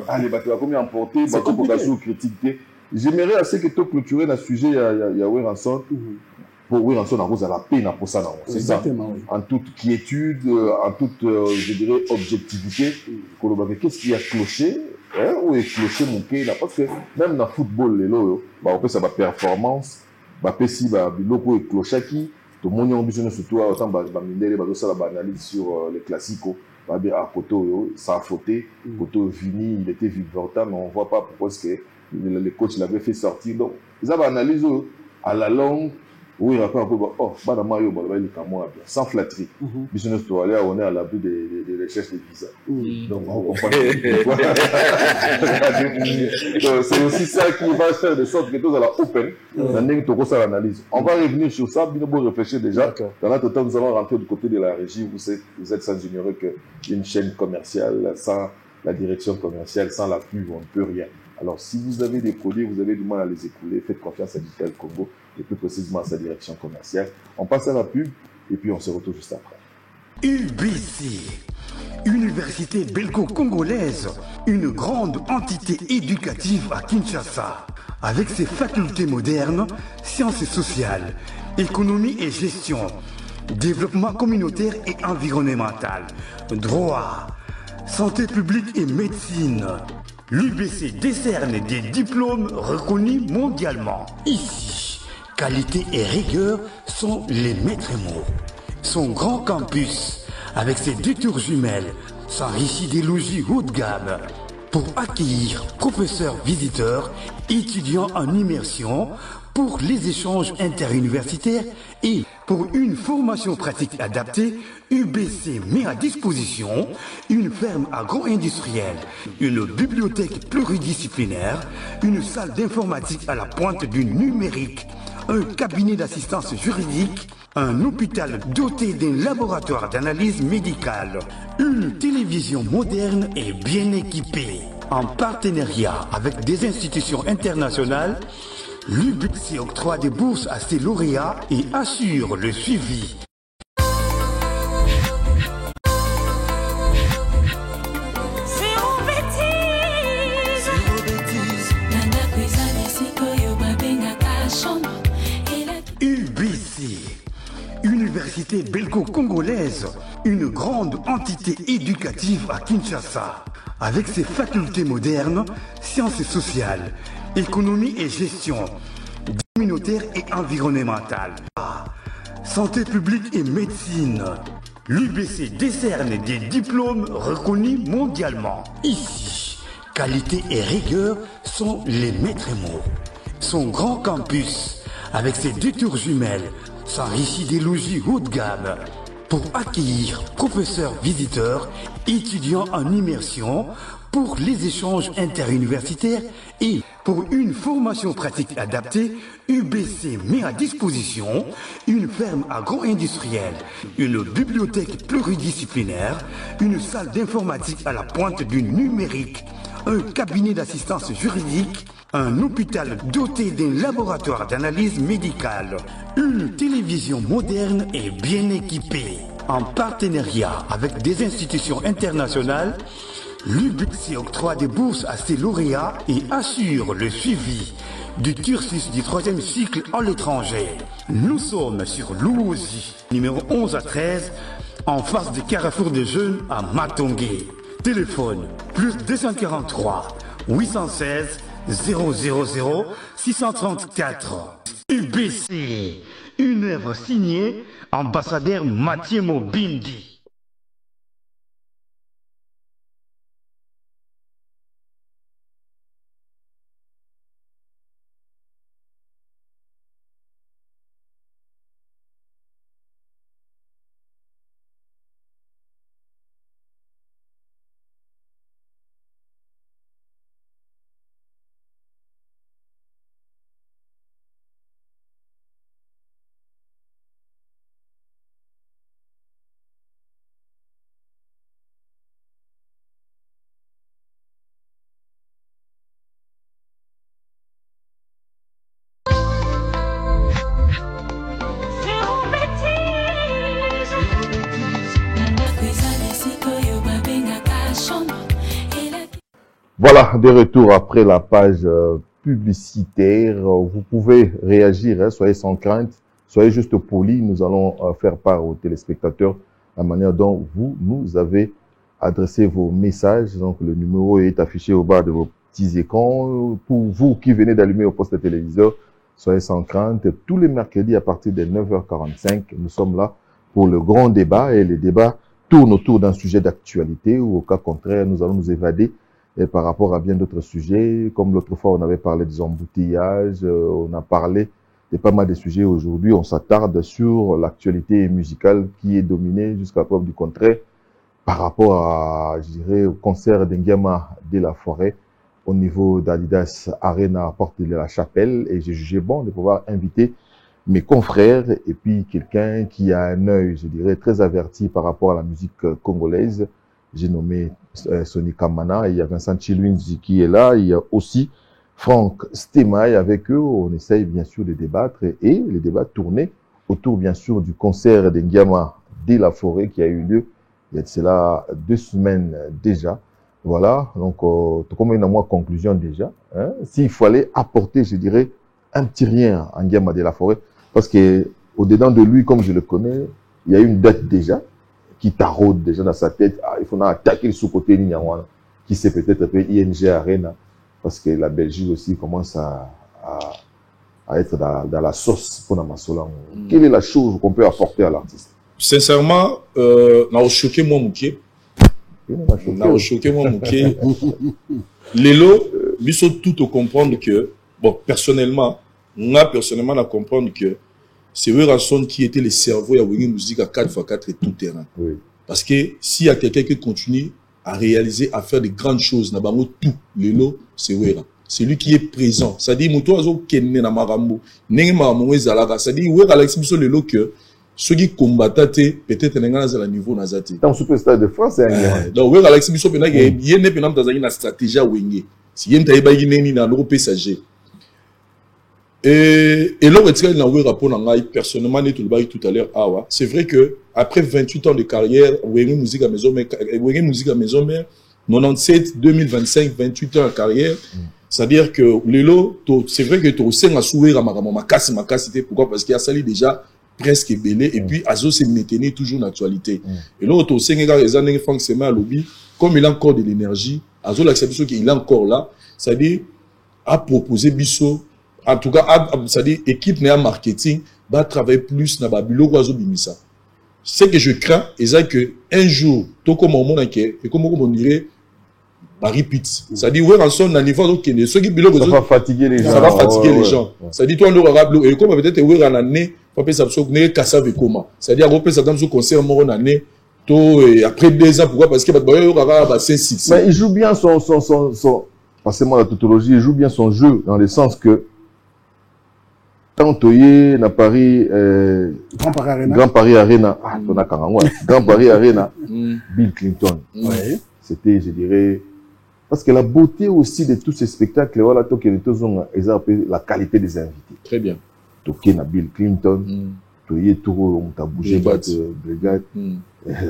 allez, bateau va combien emporter, bateau pour la sous-critique. J'aimerais assez que tu clôturer le sujet, il y a Weranson. Pour Weranson, on a la peine pour ça. C'est ça. En toute quiétude, en toute, je dirais, objectivité. Qu'est-ce qui a cloché? Où est cloché mon pays là? Parce que même dans le football, on peut savoir performance, on peut si biloko est cloché qui, tout le monde a besoin surtout autant analyse sur les classiques. À Koto, ça a fauté. Koto Vini, il était vivantant, mais on ne voit pas pourquoi est-ce que le coach l'avait fait sortir. Donc, ils avaient analysé à la longue. Oui, il y a un peu, sans flatterie. Business toilette, on est à l'abri des recherches de visa. Donc, on comprend. C'est aussi ça qui va faire de sorte que tout à la open, l'analyse. On va revenir sur ça, bien bon réfléchir déjà. Dans notre temps, nous allons rentrer du côté de la régie. Vous êtes sans ignorer qu'une chaîne commerciale, sans la direction commerciale, sans la pub, on ne peut rien. Alors, si vous avez des produits, vous avez du mal à les écouler, faites confiance à Digital Congo, et plus précisément à sa direction commerciale. On passe à la pub, et puis on se retrouve juste après. UBC, Université belgo-congolaise, une grande entité éducative à Kinshasa, avec ses facultés modernes, sciences sociales, économie et gestion, développement communautaire et environnemental, droit, santé publique et médecine. L'UBC décerne des diplômes reconnus mondialement. Ici, qualité et rigueur sont les maîtres mots. Son grand campus, avec ses 2 tours jumelles, s'enrichit des logis haut de gamme pour accueillir professeurs visiteurs, étudiants en immersion, pour les échanges interuniversitaires et pour une formation pratique adaptée, UBC met à disposition une ferme agro-industrielle, une bibliothèque pluridisciplinaire, une salle d'informatique à la pointe du numérique, un cabinet d'assistance juridique, un hôpital doté d'un laboratoire d'analyse médicale, une télévision moderne et bien équipée. En partenariat avec des institutions internationales, l'UBC octroie des bourses à ses lauréats et assure le suivi. UBC, Université belgo-congolaise, une grande entité éducative à Kinshasa, avec ses facultés modernes, sciences sociales, économie et gestion, communautaire et environnementale, santé publique et médecine. L'UBC décerne des diplômes reconnus mondialement. Ici, qualité et rigueur sont les maîtres mots. Son grand campus, avec ses 2 tours jumelles, s'enrichit des logis haut de gamme pour accueillir professeurs visiteurs, étudiants en immersion, pour les échanges interuniversitaires et pour une formation pratique adaptée, UBC met à disposition une ferme agro-industrielle, une bibliothèque pluridisciplinaire, une salle d'informatique à la pointe du numérique, un cabinet d'assistance juridique, un hôpital doté d'un laboratoire d'analyse médicale, une télévision moderne et bien équipée. En partenariat avec des institutions internationales, l'UBC octroie des bourses à ses lauréats et assure le suivi du cursus du 3e cycle à l'étranger. Nous sommes sur Louosi, numéro 11 à 13, en face du carrefour des jeunes à Matongé. Téléphone plus 243 816 000 634. UBC, une œuvre signée ambassadeur Mathieu Mobindi. Voilà, de retour après la page publicitaire. Vous pouvez réagir, hein, soyez sans crainte, soyez juste polis. Nous allons faire part aux téléspectateurs la manière dont vous nous avez adressé vos messages. Donc le numéro est affiché au bas de vos petits écrans. Pour vous qui venez d'allumer au poste téléviseur, soyez sans crainte. Tous les mercredis à partir de 9h45, nous sommes là pour le grand débat. Et les débats tournent autour d'un sujet d'actualité ou au cas contraire, nous allons nous évader et par rapport à bien d'autres sujets. Comme l'autre fois, on avait parlé des embouteillages, on a parlé de pas mal de sujets. Aujourd'hui, on s'attarde sur l'actualité musicale qui est dominée jusqu'à preuve du contraire par rapport à, je dirais, au concert d'Ngiama de la Forêt au niveau d'Adidas Arena à Porte de la Chapelle. Et j'ai jugé bon de pouvoir inviter mes confrères et puis quelqu'un qui a un œil, je dirais, très averti par rapport à la musique congolaise. J'ai nommé Sonny Kamana, il y a Vincent Chilwinzi qui est là, il y a aussi Franck Stemaï. Avec eux, on essaye bien sûr de débattre et les débats tournaient autour bien sûr du concert d'Ngiama de la Forêt qui a eu lieu il y a de cela 2 semaines déjà. Voilà, donc comme une conclusion déjà, hein, s'il fallait apporter, je dirais, un petit rien à Ngiama de la Forêt, parce que au-dedans de lui, comme je le connais, il y a une date déjà qui taraude déjà dans sa tête. Ah, il faut attaquer le sous-côté Niawana, qui c'est peut-être un peu ING Arena, parce que la Belgique aussi commence à être dans la sauce pour Namasola. Quelle est la chose qu'on peut apporter à l'artiste? Sincèrement, n'a choqué moi Mouké. N'a choqué moi Mouké. Lélo, lui sont tout au comprendre que, bon, personnellement, n'a comprendre que c'est Weranson qui était le cerveau à Wenge Musique à 4x4 et tout terrain. Oui. Parce que s'il y a quelqu'un qui continue à réaliser, à faire de grandes choses, n'a pas tout, Lélo, c'est Wera. C'est lui qui est présent. Ça dit, Mouto Azo Kenne na Marambo, Nenge Marambo Zalaga. Ça dit, Wera l'exhibition Lélo que ceux qui combattent, peut-être n'engagent à la niveau Nazate. Dans le superstar de France, c'est un donc, Wera l'exhibition, il y a une stratégie à Wenge. Si il y a une stratégie et là, personnellement, tout à l'heure, c'est vrai que après 28 ans de carrière, Wenge Musique à Maison Mère, 97, 2025, 28 ans de carrière, c'est-à-dire que Lélo, c'est vrai que tu as souhaité ma casse, pourquoi? Parce qu'il a sali déjà presque belé, et puis Azo s'est maintenu toujours en actualité. Et là, tu as les Franck Sema lobby, comme il a encore de l'énergie, Azo l'acceptation qu'il est encore là, c'est-à-dire, a proposé Bissot. En tout cas, c'est-à-dire, équipe néa marketing va travailler plus dans Babilo Guazo Bimisa. Ce que je crains, c'est que un jour, tout comme on et comme on dirait, repeat. C'est-à-dire, ouais, en son niveau, donc, ceux qui bilo ça va fatiguer les gens. Ça va fatiguer les gens. C'est-à-dire, toi, on aura et comme peut-être, ouais, en année, on peut s'absorber, casser avec comment. C'est-à-dire, on peut s'attendre au concert, en année, et après 2 ans, pourquoi? Parce que, il aura 5-6. Mais il joue bien passez-moi la tautologie, il joue bien son jeu, dans le sens que, quand Toye, na Paris, Grand Paris Arena, Grand Paris Arena, Bill Clinton. Ouais. C'était, je dirais, parce que la beauté aussi de tous ces spectacles, voilà, la qualité des invités. Très bien. Toké na Bill Clinton, Toye Touro, on t'a bougé, Brigade,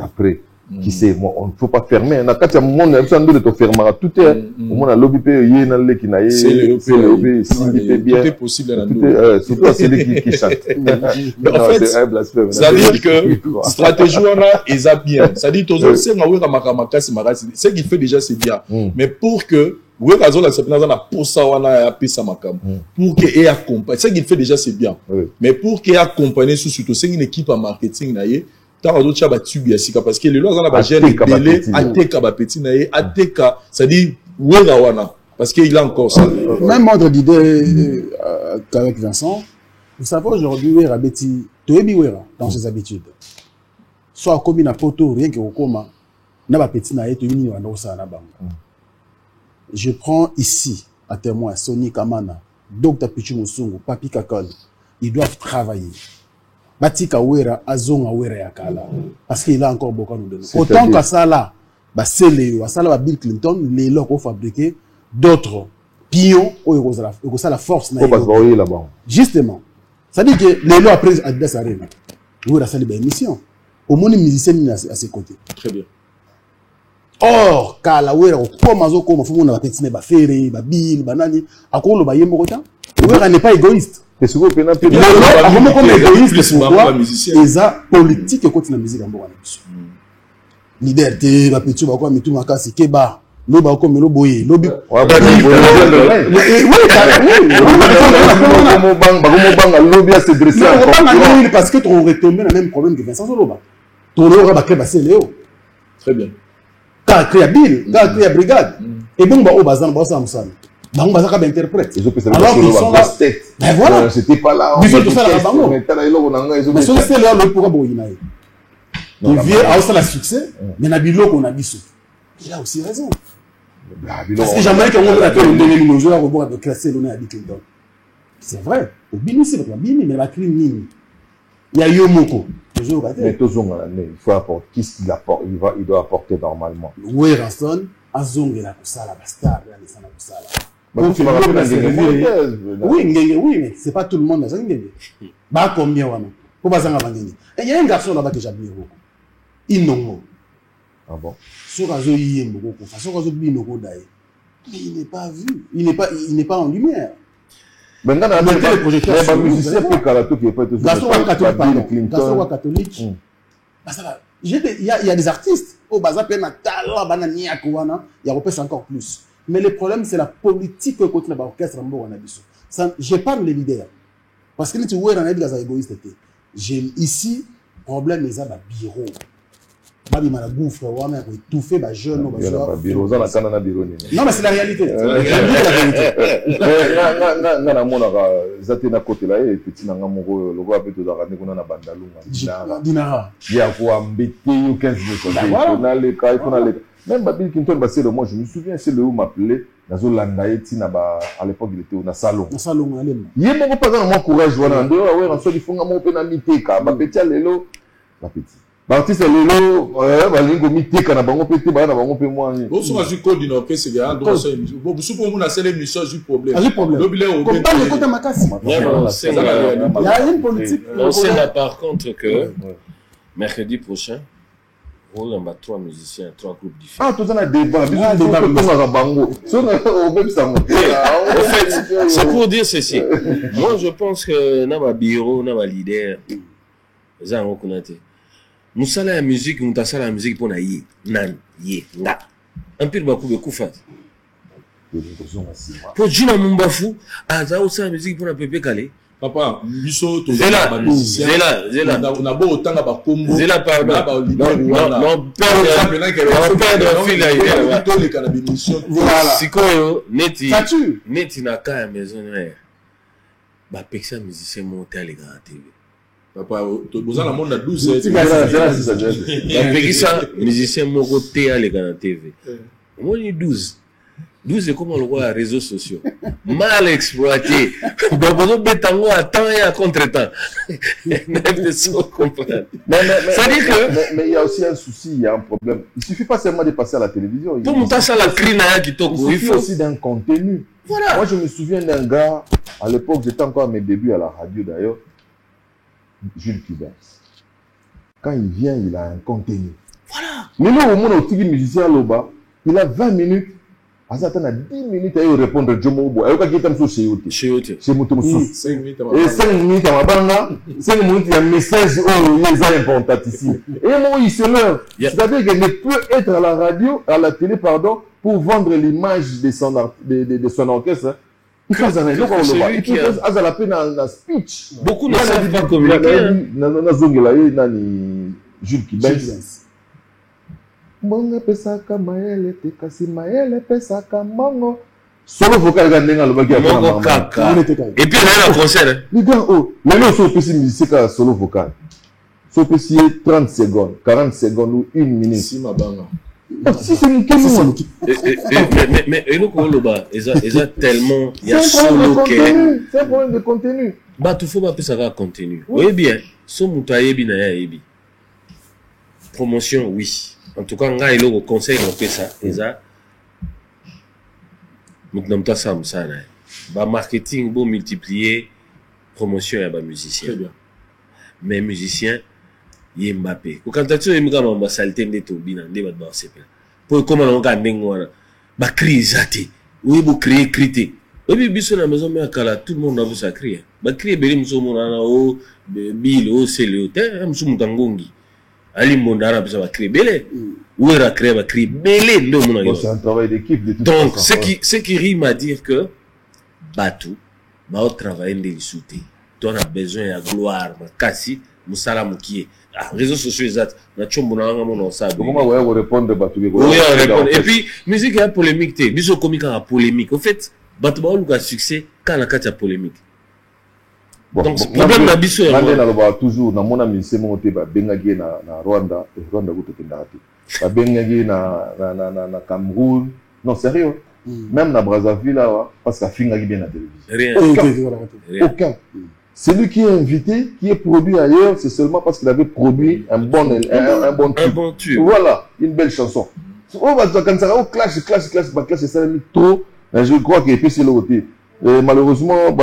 après, Qui sait, on ne faut pas fermer. On a quatre moments, on a besoin de te fermer. Tout est, au moins, la lobby peut y dans le qui n'a c'est le lobby, si bien. Tout est possible dans le surtout à celui qui chante. En fait, ça veut dire que stratégie, on a, ils a bien. Ça dit, ce qu'il fait déjà, c'est bien. Mais pour que, pour qu'il ait accompagné, ce qu'il fait déjà, c'est bien. Mais pour qu'il ait accompagné, surtout, c'est une équipe en marketing, parce que les lois ont gêne belé ateka ba petit naé ateka c'est-à-dire wera parce qu'il a encore ça. Même ordre d'idée qu'avec Vincent, vous savez aujourd'hui wera beti toyebi wera dans ses habitudes. Soit comme na poto rien que okoma na ba petit naé to yini wana osana na bango. Je prends ici à témoin Sony Kamana, Dr Pichu Musungu, Papi Kakol, ils doivent travailler. Batika wera azonga wera ya kala parce qu'il a encore beaucoup à nous donner. Autant qu'à ça là, bah c'est les à ça là Bill Clinton les locaux ont fabriqué d'autres pions au ça la force na là-bas. Justement. Ça dit que les lois après Adidas arrive. Wera ça les émission. Au moins les musiciens à ses côtés. Très bien. Or kala wera comme azo comme faut on a petit ba ferré ba bill banani akolo ba yembo kota. Wera n'est pas égoïste. Et souvent, comme égoïste, ils ont politique et continue la musique en Bourgogne. Liberté, la petite, quoi, mais tout ma casse, keba, l'oba comme le boy, l'obi. Oui, parce que tu aurais tombé le même problème que Vincent Zoloba. Ton aura baqué basé Léo. Très bien. T'as créé Bill, t'as créé Brigade. Et bon, bah, au bazar, bah, ça me semble. Donc, on va interpréter. Alors qu'ils sont là. Ben voilà. C'était pas là. Ils sont tous là là-bas. Mais sur c'est là le pourquoi Boyinaï. Il vient à ça la succès, mais Nabilo qu'on a dit. Il a aussi raison. Parce que jamais qu'on a fait le donner nos joueurs au bord de classer l'honneur à Bill Clinton. C'est vrai. Au Bini, c'est votre Bini, mais la crime Nini. Il y a Yomoko. Mais tous ont il faut apporter. Qu'est-ce qu'il apporte? Il doit apporter normalement. Oui, Raston, Azong et la Kusala, Bastard, la Kusala. Oui, mais c'est pas tout le monde. Bah, combien, pour pas s'en avancer. Et il y a un garçon là-bas que j'admire beaucoup. Inongo. Ah bon? Sur Azo Yembo, sur Azo Binogo Dae. Mais il n'est pas vu. Il n'est pas en lumière. Maintenant, il y a des projecteurs. Il y a des musiciens qui sont catholiques. Il y a des artistes. Au bazar, il y a encore plus. Mais le problème, c'est la politique que côté de l'orchestre en Abisso. Je parle des leaders. Parce que tu vois, on a dit que c'est égoïste. J'ai ici, problème, ils ont un bureau. Babi m'a la bouffe, on a étouffé, bah jeune, on va bureau. Non, mais c'est la réalité. C'est la réalité. Na côté là, et petit nanga moko, le roi peut te donner qu'on a na bandalunga. Dinara. Il y a quoi embêter 15 minutes. On a les cas, on a les. Même Bill Clinton, c'est le moi, je me souviens, c'est le où m'appelait, dans le Landaïti, à l'époque, il était au salon. Au salon, il y a mon pas dans mon courage, voilà, en dehors, ouais, en soit, il faut un pénalité, car ma petite, l'élo, ma petite. L'artiste, l'élo, bah, l'ingo mité, car na bango pété, bah, na bango pé moi. Bon, souvent, je code d'une orchestre, c'est un droit, c'est bon, souvent, on a celle l'émission, j'ai problème. J'ai problème. Comme pas le côté de ma casse. Il y a une politique. On sait là, par contre, que mercredi prochain, on a 3 musiciens, 3 groupes différents. Ah, tout ça, on a débat. En fait, c'est pour dire ceci. Moi, je pense que dans ma bureau, dans ma leader, les gens ont reconnu. Nous sommes la musique, nous sommes la musique pour naïe, nan, yé, na. Un peu de beaucoup de coups. Pour Gina Mumbafu, à ça aussi la musique pour la pépé calé. Papa, biso to Zela, on a beau autant à Bakombo. Zela pardon. Non, voilà. Sikoyo neti na ka maison mère. Ba pexia musicien monter les grands TV. Papa, to bozana monde na 12. Ba pexia musicien moko té les grands TV. Moi ni 12. 12 est comme on le voit à réseaux sociaux. Mal exploité. Donc, on à temps et à contre-temps. Mais il y a aussi un souci, il y a un problème. Il ne suffit pas seulement de passer à la télévision. Pour ça, la crine qui toque. Il faut aussi d'un contenu. Voilà. Moi, je me souviens d'un gars, à l'époque, j'étais encore à mes débuts à la radio d'ailleurs, Jules Cubens. Quand il vient, il a un contenu. Voilà. Mais là, au moins, on a musicien là-bas, il a 20 minutes. À ça, à 10 minutes, il répond à Jomo Bo. Il y a quelqu'un chez Ote. Chez Ote. Chez Motomoussou. 5 minutes Et 5 minutes à Mabanga, 5 minutes, il y a un message, oh, il est important ici. Et moi, il se meurt. C'est-à-dire qu'il ne peut être à la radio, à la télé, pardon, pour vendre l'image de son orchestre. Il fait ça, il fait la peine dans speech. Beaucoup ne savent pas communiquer. Jules Kibens. Monga pesaka maele te kasi maele pesaka mongo. Solo vocal gandenga le bagia mongo kaka. Et puis là, le concert. Les gars, oh, maintenant, so petit musicien solo vocal. So petit 30 secondes, 40 secondes ou 1 minute. Si ma banga. Si c'est une mais le Koloba, ils ont tellement. Il y a solo que. C'est un problème de contenu. Bah, tu faut pas que ça va contenu. Oui, bien. So mutayebi na yebi. Promotion, oui. En tout cas, nga ilo conseil on fait ça. Eza. Maintenant, toi ça me ça. Bah marketing, bon multiplier promotion et bah musicien. Très bien. Mais musicien, y Mbappé. Quand tu es mega mamba saleté de tobina, de ba ba sepela. Pour comment on gagne ngwana. Ba crise zati. Oui, vous crier crité. Et puis biso na maison mais kala tout le monde a vu ça crier. Ba crier beli muso mona o bill o c'est le hôtel, muso mutangongi. Ali Mondara va créer belé. Ou il a créé, va créer belé. C'est un travail d'équipe. Donc, ce qui rime à dire que, Batou, va travailler de l'issouté. Tu as besoin de gloire, de cassi, Moussala Moukié. Réseaux sociaux, exact. Comment vous répondre de Batou? Oui, on répond. Et puis, musique, il y a polémique. Biso comique a polémique. Au fait, Batou a succès quand la carte a polémique. Donc, le problème de Bisso est toujours, dans mon ami, c'est mon thé, Bengagé na Rwanda, et Rwanda, vous êtes Bengagé na Cameroun. Non, sérieux. Même na Brazzaville, parce qu'il y a bien la télévision. Rien. Aucun. Celui qui est invité, qui est produit ailleurs, c'est seulement parce qu'il avait produit un bon tube. Voilà, une belle chanson. Quand ça va au clash, c'est ça, trop. Je crois qu'il est c'est le côté. Malheureusement,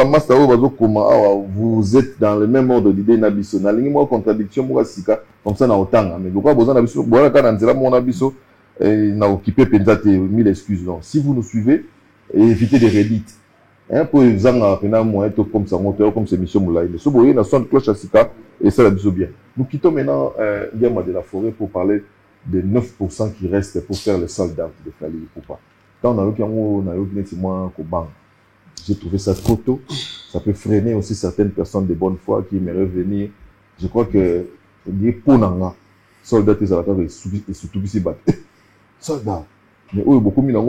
vous êtes dans le même ordre d'idée nabiso. Na lingi mo contradiction mo sika comme ça na otanga. Mais pourquoi besoin nabiso? Voilà quand on dira mon nabiso na occupé pensate 1000 excuses. Donc si vous nous suivez, évitez des redites. Hein pour zanga pena mo être comme ça moteur comme ces missions moulay. Mais so boye na son cloche à sika et ça la biso bien. Nous quittons maintenant Yama de la forêt pour parler des 9% qui restent pour faire les soldats de Fali Poupa. Quand on a eu moi Kobang. J'ai trouvé ça trop tôt. Ça peut freiner aussi certaines personnes de bonne foi qui aimeraient venir. Je crois que les Ponanga, soldats, ils ont surtout ici battre. Soldats. Mais oui, beaucoup de gens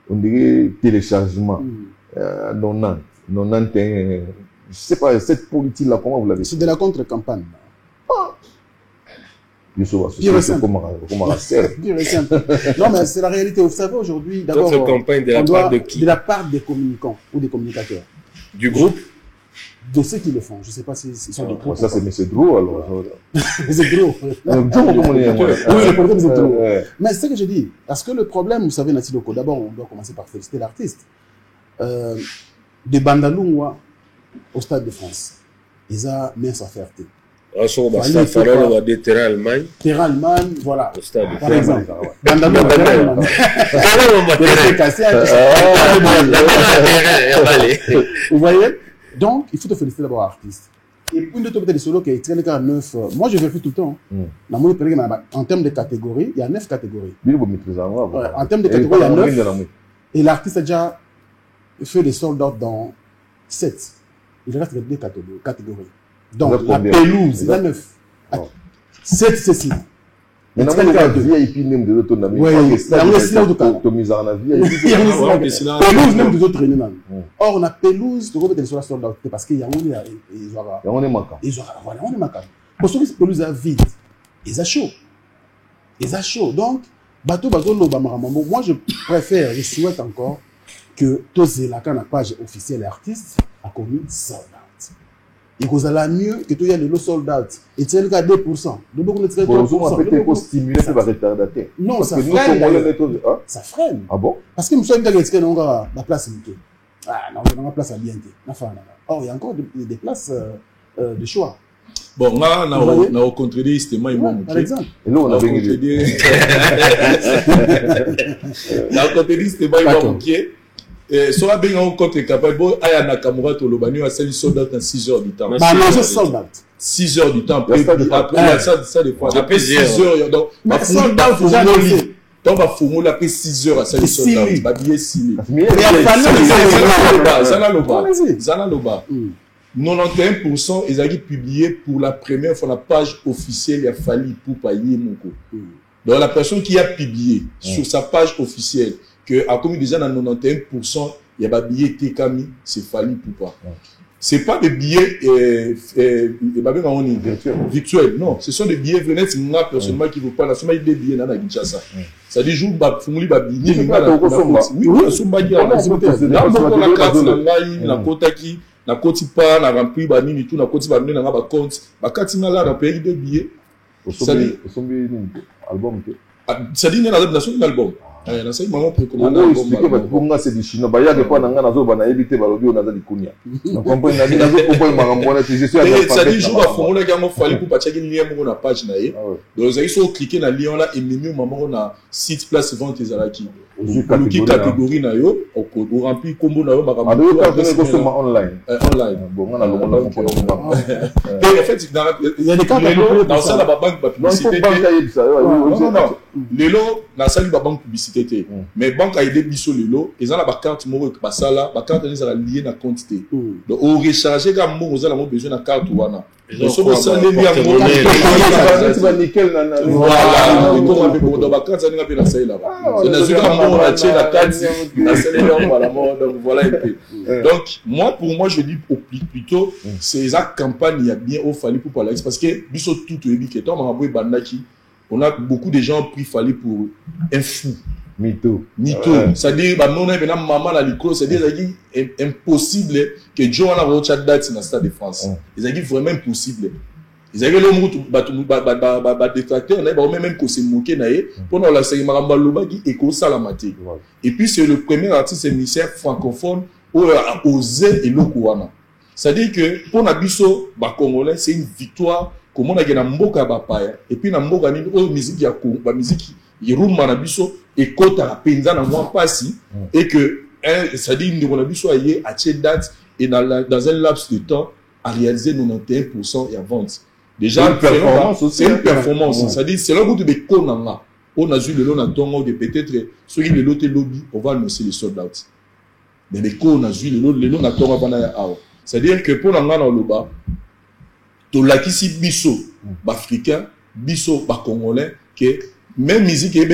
on dirait téléchargement. Non, je sais pas, cette politique-là, comment vous l'avez? C'est de la contre-campagne. Pire et simple. Non, mais c'est la réalité. Vous savez, aujourd'hui, d'abord, campagne de la part de qui? De la part des communicants ou des communicateurs. Du groupe? De ceux qui le font. Je ne sais pas s'ils sont des groupes. Ça, c'est M. Dro, alors. C'est Dro. Oui, le problème, c'est Dro. Mais c'est ce que je dis. Parce que le problème, vous savez, Nathalie Loko, d'abord, on doit commencer par féliciter l'artiste. De Bandalungwa au Stade de France. Ils ont mis sa fierté. On va dire terrain Allemagne. Terrain Allemagne, voilà. Au stade. Par exemple. Vous voyez? Donc, il faut te féliciter d'abord l'artiste. Et puis, une autre peut-être solo qui est très 9. Moi, je vérifie tout le temps. En termes de catégories, il y a 9 catégories. En termes de catégories, il y a 9. Et l'artiste a déjà fait des sold-out dans 7. Il reste 2 catégories. Donc, la pelouse, la 9. 7, c'est ça. Mais non, il y a VIP même de l'autre. Oui, il y a pelouse même de l'autre. Or, on a pelouse, parce qu'il y a parce que pelouse est vide. Ils ont chaud. Donc, bateau, moi, je préfère, je souhaite encore que tous les page officielle artistes a commis ça. Il faut aller mieux que tout y a les soldats. Et c'est le cas 2%. De beaucoup de 3%. Pour stimuler ce retardateur. Non, ça freine. Ça freine. Ah bon? Parce que nous sommes dans la place limitée. Ah non, on a la place à bien. Or, il y a encore des places de choix. Bon, on a contredit justement par exemple. Et nous, on a contredit justement soit bien on contre capable bon aya Nakamura to lobani wa sali soldat en 6 heures du temps. Bah non, c'est soldat. 6 heures du temps après ça des fois après 6 heures donc mais soldat faut jamais donc va formule après 6 heures à sali soldat ba billet signé. Mais il y a Zana Loba 91% ils ont publié pour la première fois la page officielle il a fallu pour payer Moko. Donc la personne qui a publié sur sa page officielle que à comme déjà dans 91% il y a des billets Tekami c'est fallu pour pas. C'est pas des billets virtuels, non, ce sont des billets venus moi personnellement qui veut pas la semaine des billets dans la Kinshasa. Ça dit jour ba fumuli ba billets oui somba qui la carte na kotaki na kotipa na rempli ba nini tout na kotipa na ba compte ba katina là na payer des billets. Ça dit album ça dit dans un album. Na sai maman précommande album nga c'est du chinois ba ya de quoi nga nazo ba na éviter ba lobi on a di kunia na comprendre na nazo ko ba makambo na je suis à ça dit jour ba formula ga mo fali pour partager lien mo na page na ye donc ils sont cliquer na lien là et même maman na site place vente ezalaki qui catégorie na yo au rempli combo na yo makambo online bon nga na lo na comprendre et en fait il y a des cas dans ça la banque publicité non lelo na sali ba banque publicité mais banque a aidé biso lelo ils ont la carte moko ba sala ba carte les a lié na quantité donc au recharger ga mo vous avez besoin na carte wana donc ça les liens mo nickel na voilà comment on peut dans ba carte ça n'a pas na ça là c'est na zuka mo na tché la carte na ça les liens voilà donc voilà un peu donc moi pour moi je dis plutôt c'est ça campagne il y a bien au fallu pour parler parce que biso tout ebi que toi m'a bandaki on a beaucoup de gens pris fallu pour un fou Mito. C'est-à-dire, nous avons maman à l'école, c'est-à-dire, c'est impossible que Joe a reçu date dans le Stade de France. C'est vraiment impossible. Ils avaient le mot, détracteur, on a même qu'on s'est moqué, pendant la série Maramba Loba qui est comme ça la maté. Et puis, c'est le premier artiste émissaire francophone où a osé et l'Okouana. C'est-à-dire que, pour Nabiso, Congolais, c'est une victoire, comme on a gagné Mboka Bapaya, et puis Mboka ni musique, il y a musique, Iruma na biso et kota la penza na moi passi et que ça dit nous on a biso ayer à cette date et dans un laps de temps à réaliser 91% et à vendre. Déjà c'est une performance, ça dit c'est là où tu des konanga on a vu le long d'antongo de peut-être ceux qui le lot lobby on va annoncer les sold out. Mais les on a vu le long d'antongo pendant c'est-à-dire que pour nanga dans le bas to la kisi biso africain biso ba congolais que même musique et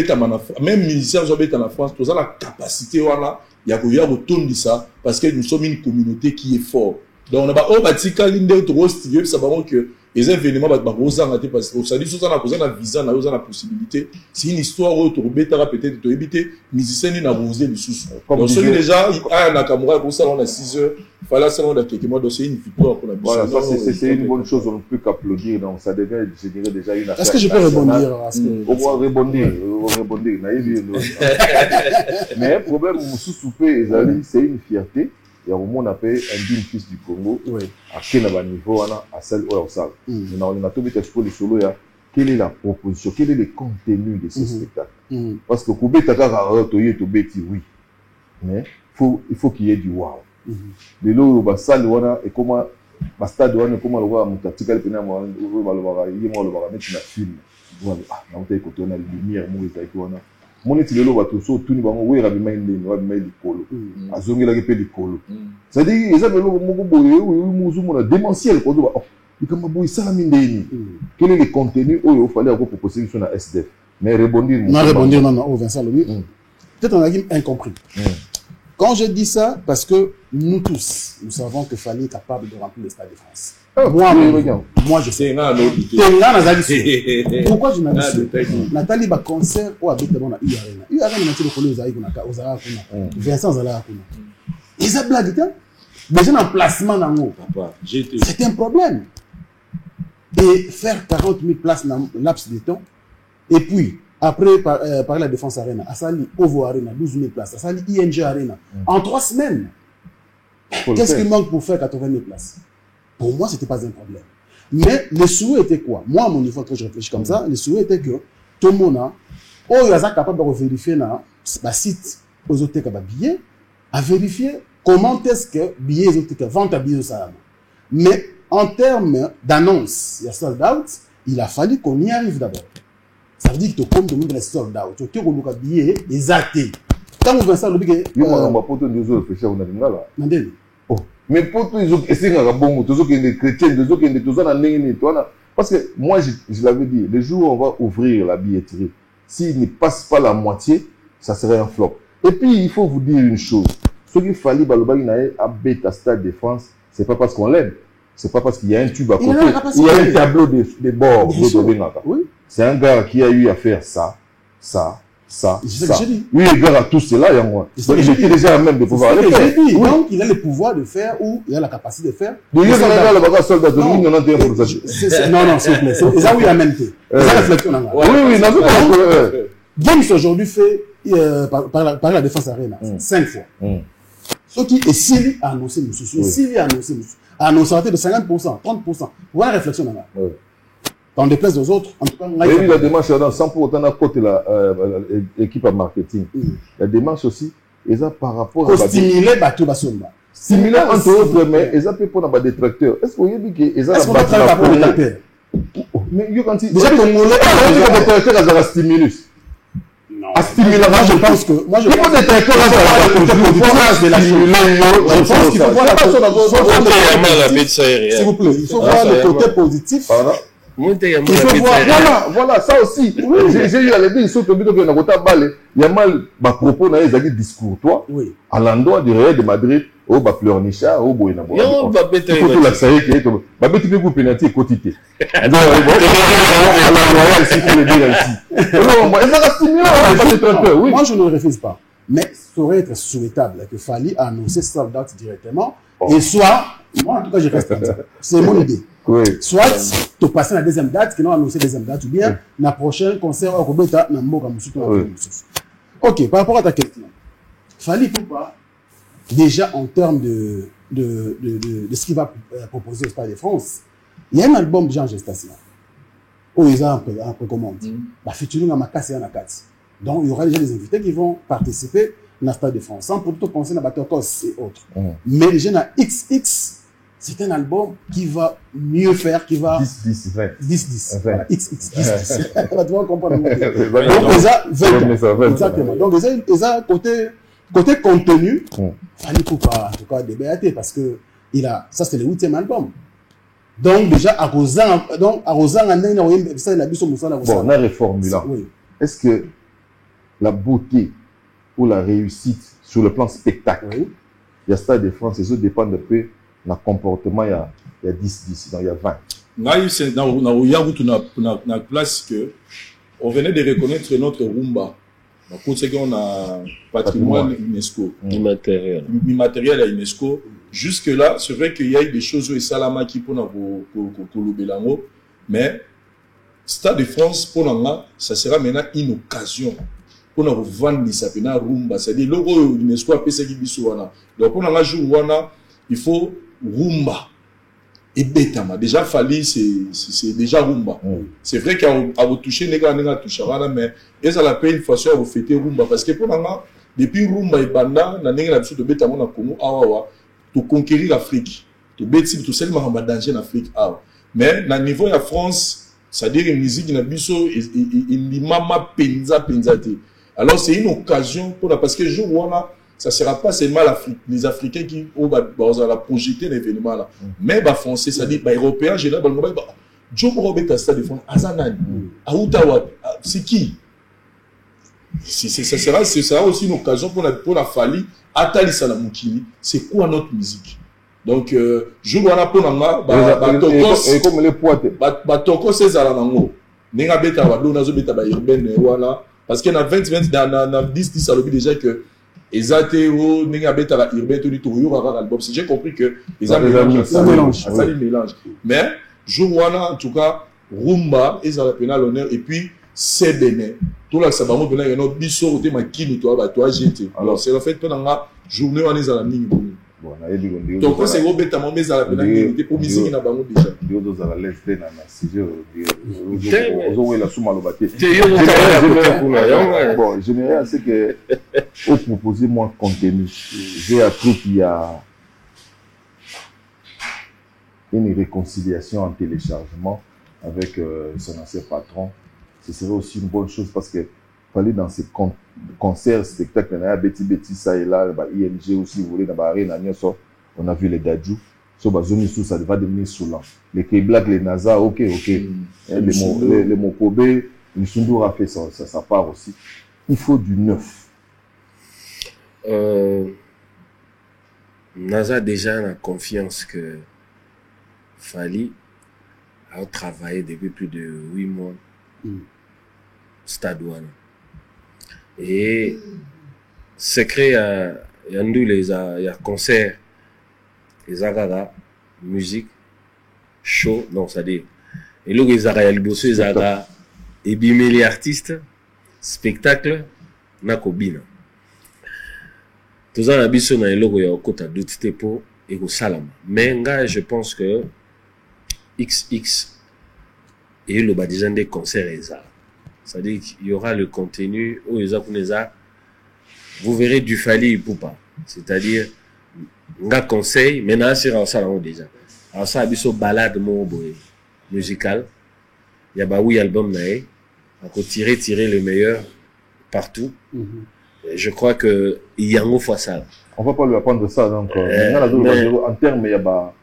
même musiciens en France, tous la capacité voilà, il y a que retourner ça parce que nous sommes une communauté qui est forte. Donc on a pas batika linde to studio ça va que les événements va parce que ça dit ça na cause na visa na la possibilité. C'est une histoire où to betara peut-être to éviter musiciens ni na rosé du sous. Donc celui déjà à Nakamura pour ça on a 6 heures, fallait ça on a quelques mois donc c'est une victoire pour la. Voilà, ça c'est une bonne chose, on ne peut qu'applaudir donc ça devient je dirais déjà une affaire. Est-ce que je peux rebondir parce que on va rebondir mais le problème sous souper c'est une fierté. Il y a un moment on appelle un digne fils du Congo à quel niveau à celle où on sait on a tout mis expo les solo quelle est la proposition quel est le contenu de ce spectacle parce que Koubé Takara toye to beti oui mais il faut qu'il y ait du wow les lots ba salle wana et comment ba stade wana comment le voir mutatika le pena moi le voir il moi le voir mettre la film voilà na on ko tona lumière mo ezaki wana mon étilelo bato so tuni bango we rabi mainde rabi maili kolo azongela ke pe likolo ça dit eza belo moko boye oui muzu mona démentiel ko ba ikamba boye sala mindeni quel est le contenu oyo il fallait avoir proposer sur la SDF mais rebondir non Vincent Lobi peut-être on a incompris quand je dis ça parce que nous tous nous savons que Fally est capable de remplir le Stade de France. Moi je sais. Pourquoi je n'ai pas dit Nathalie ba concert ou avec le na Arena. Arena na tilo kolo zaï kuna ozara kuna. Vincent zala kuna. Ils a blague déjà en placement dans haut. C'est un problème. Et faire 40 000 places dans laps de temps et puis après par la Défense Arena, Asali Ovo Arena 12 000 places, Asali ING Arena en 3 semaines. Qu'est-ce qui manque pour faire 80 000 places? Pour moi, ce n'était pas un problème. Mais le souhait était quoi? Moi, à mon niveau, quand je réfléchis comme ça, le souhait était que tout le monde, est capable de vérifier dans le site aux autres billets, à vérifier comment est-ce que billets aux vente à billets au Salama. Mais en termes d'annonce, il y a sold out, il a fallu qu'on y arrive d'abord. Ça veut dire que comme tout le monde est sold out, tu as un billet, ils athées. Quand on voit ça, le billet. Mais pour tous les autres, c'est un bon tous les chrétiens, tous les parce que moi, je l'avais dit, le jour où on va ouvrir la billetterie, s'il ne passe pas la moitié, ça serait un flop. Et puis, il faut vous dire une chose. Ce qu'il fallait, à Beta Stade de France, c'est pas parce qu'on l'aime. C'est pas parce qu'il y a un tube à côté. Il y a un tableau de bord. Oui. C'est un gars qui a eu à faire ça. Oui, le gars a tout cela, il y a moi. J'étais déjà à même de pouvoir le faire. Donc, il a le pouvoir de faire ou il a la capacité de faire. Non, non, s'il vous plaît. C'est ça où il a même fait. C'est ça réflexion. Oui, non, James aujourd'hui fait par la défense arena 5 fois. Ce qui est s'il a annoncé, monsieur, s'il a annoncé de 50%, 30%, voilà la réflexion. Dans des places aux autres, en tout cas, la démarche sans pour autant à côté l'équipe à marketing. La démarche aussi, ils ont par rapport à stimuler Batou Basomba. Stimuler entre autres, mais ils ont fait pour des détracteurs. Est-ce que vous avez dit qu'ils ont est-ce qu'on va travailler pour les détracteurs? Mais il y a quand il déjà les détracteurs ils ont stimulus. Non. Je pense que moi je pense qu'il faut voir la s'il vous plaît, il faut voir le côté positif. Il faut voir, voilà, ça aussi. J'ai eu à l'aider, ils sont obligés de faire un il y a mal, propos, il y a des discours, toi, à l'endroit du Real de Madrid, au pleurnicha, au Boinabo. Il faut tout la saillie qui est, tu peux couper penalty et quotité. Alors, moi, je ne le refuse pas. Mais ça aurait été souhaitable que Fali annonce cette date directement. Et soit, moi en tout cas, je reste comme ça. C'est mon idée. Soit, tu passes la deuxième date, qui n'ont annoncé la deuxième date, ou bien, la prochaine concert au Robeta, n'a Ok, par rapport à ta question. Fali Poupa, déjà en termes de ce qu'il va proposer au Stade de France, il y a un album déjà en gestation. Où ils ont un précommande. La featuring à Makassi et à Nakati. Donc, il y aura déjà des invités qui vont participer dans le Stade de France. Sans pour tout penser à Batokos et autres. Mais déjà dans XX, c'est un album qui va mieux faire, qui va... 10-10. Voilà, XX, 10-10. Tu vas comprendre. Donc, ils ont 20. Exactement. Donc, ils ont côté contenu, Fali Poupa, en tout cas, des BAT, parce que ça, c'est le 8e album. Donc, déjà, à Rosan, bon, on a reformulant. Est-ce que la beauté ou la réussite sur le plan spectacle, il y a Stade de France, les autres dépendent un peu du comportement, il y a 10-10, il y a 20. Dans place que on venait de reconnaître notre rumba. Parce qu'on a patrimoine UNESCO. Immatériel à UNESCO. Jusque-là, c'est vrai qu'il y a eu des choses et Salama qui pour nous Belango, mais Stade de France, pour nous, ça sera maintenant une occasion pour nous vendre ça rumba. C'est-à-dire, le logo UNESCO a fait ça. Donc, pour nous, jour il faut rumba. Et Betama. Déjà, Fali, c'est déjà rumba. C'est vrai qu'à vous toucher, les gars, mais ils ont la paix une façon à vous fêter rumba. Parce que pour nous, depuis rumba et banda, nous avons l'habitude de Betama dans Congo, pour conquérir l'Afrique. Tout seulement en danger en Afrique. Mais, dans le niveau de la France, c'est-à-dire une musique, une mama penza. Alors, c'est une occasion pour parce que jour où ça ne sera pas seulement les Africains qui vont projeter l'événement là. Mais les Français, c'est-à-dire les Européens, Joe Robert a Stade de France, Azanan, à Ottawa, c'est qui? Ça sera aussi une occasion pour la Fali, Atali Salamukini, c'est quoi notre musique? Donc, je vois pour et comme les poètes. Batoko c'est Zalanango. Nenga beta wadona zo beta ba urbaine wala parce que dans 20 dans 10 à l'objet déjà que Ezateo nenga beta la urbaine tout du tout yo va album. J'ai compris que les mélange. Mais je vois en tout cas rumba et ça la pénal honneur et puis c'est béné. Tout là ça va me donner un autre biso au thème qui nous toi j'étais. Alors c'est le fait pendant la journée on est à la ligne. Bon, na yebi ko donc c'est au beta mo meza la pénalité pour musique na bango déjà dio do za la leste na sujet ozo wela suma lo baté bon j'aimerais c'est que au proposer moins contenu j'ai appris qu'il y a une réconciliation en téléchargement avec son ancien patron. Ce serait aussi une bonne chose parce que fallait dans ces concerts, spectacles, il y a Betty, ça et là, ING aussi, vous voulez, dans l'arène, on a vu les Dadju. So, ça va devenir saoulant. Les K-Black, les NASA, ok. Les Mokobe, les Sundur a fait ça part aussi. Il faut du neuf. NASA déjà a confiance que Fally a travaillé depuis plus de 8 mois. Stade One. Et secret, il y a concert, les agaga, musique, show, non, c'est-à-dire, et là, il y a les agaga, et bimé les artistes, spectacle, nakobina. Tout ça, on a un logo, il y a un côté d'autres pour et au salam. Mais, je pense que XX et le bas des concerts et ça. C'est-à-dire qu'il y aura le contenu, vous verrez du Fally Ipupa. C'est-à-dire, un conseil, maintenant c'est un salon déjà. Alors ça, il y a une balade musicale. Il y a un album, on peut tirer le meilleur partout. Et je crois qu'il y a un fois ça. On va pas lui apprendre ça, donc. En termes, il y a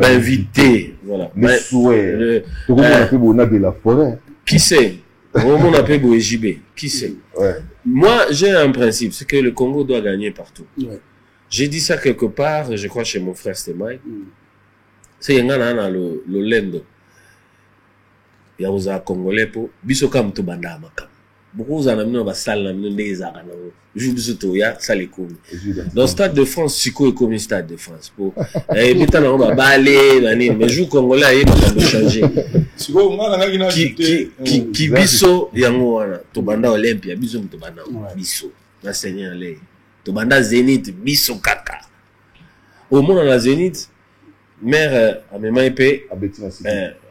invité, voilà. Les souhaits. Tout le monde a fait de la forêt. Qui sait? On appelle JB. Qui sait? Moi, j'ai un principe, c'est que le Congo doit gagner partout. J'ai dit ça quelque part, je crois chez mon frère Stemai. C'est qu'il y a le Lendo. Il y a un Congolais pour Bisoka Mtobanda Makam. Beaucoup de gens ont salle des arts. Dans le Stade de France, Siko est comme le Stade de France. Et maintenant, on va balayer, mais joue Congolais, il va changer. Qui biso yango wana tobanda Olympia biso tobanda biso na Seigneur le tobanda Zénith biso kaka au monde na Zénith mère amema épée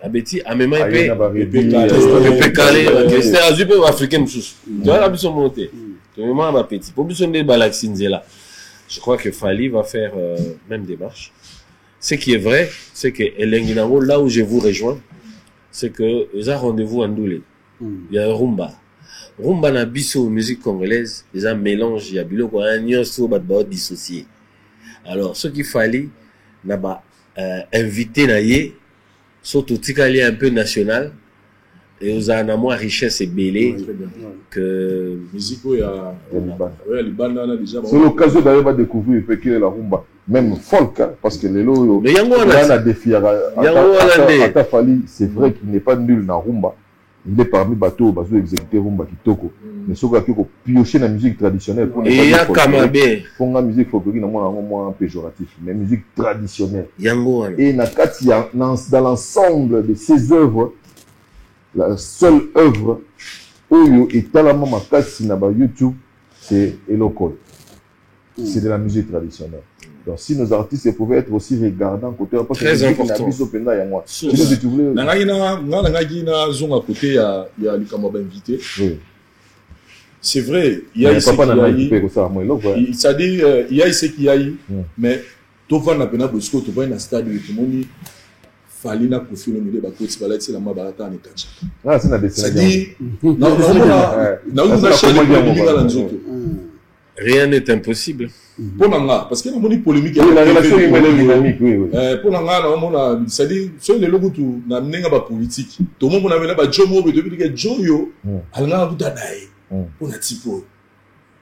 abeti amema épée épée calé c'est azupe africain moussous tu vois la biso monter tu mama ba petit pour biso ndé balaxi nzela. Je crois que Fally va faire même démarche. Ce qui est vrai, c'est que Elenginango, là où je vous rejoins, c'est que ils ont rendez-vous en Doulé. Il y a un rumba. Rumba na biso musique congolaise, ils ont un mélange, il y a biloko un so bat dissocié. Alors ce qu'il fallait n'a pas invité na yé, surtout tikali un peu national et aux a moins richesse et belé que musique il y a Liban déjà. C'est l'occasion d'aller va découvrir la rumba. Même folk, hein, parce que les lots, mais Yango a défi Fally, c'est vrai qu'il n'est pas nul dans rumba. Il est parmi bateaux, bateaux exécuter rumba kitoko. Mais ce qu'il faut piocher dans la musique traditionnelle. Et il y a Kamabé. Pour la musique folklorique, moins péjoratif, mais musique traditionnelle. Yango. Et dans l'ensemble de ses œuvres, la seule œuvre où il est tellement makasi na ba YouTube, c'est Elokol. C'est de la musique traditionnelle. Donc, si nos artistes pouvaient être aussi regardants côté, parce très important. C'est vrai, il y a ici c'est-à-dire il y a ici qui y a mais tout va na pena bosco tout va na stade tout le monde Fally na Koffi Olomide ba koti ba lati la mabata ni kacha. Ah, c'est na dessin. Rien n'est impossible. Pour Nanga, parce qu'il y a une polémique. La relation humaine est dynamique, oui. Pour Nanga, c'est-à-dire, sur les logos, tout, n'a pas politique. Tout le monde avait là, Jomo, depuis que Joyo, elle n'a pas d'aïe. Pour la typo.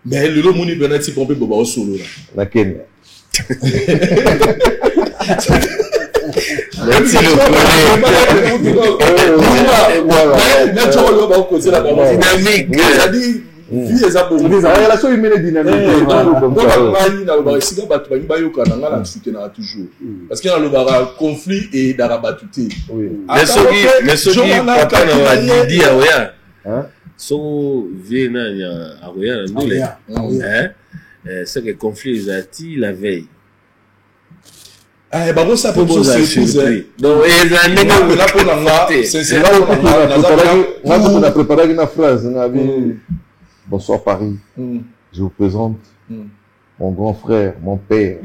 Mais le logo, il y a un type, on peut pas solo. La Kenya. Merci le dynamique. La relation humaine est dynamique. Parce qu'il y a le conflit et d'arabatouté. Mais ce qui papa n'a dit à Oya, so vient à Oya, c'est que le conflit est la veille. Ah, bah, bon, ça peut vous surpris. Donc, et la c'est là où on a préparé une phrase. Bonsoir Paris. Je vous présente mon grand frère, mon père,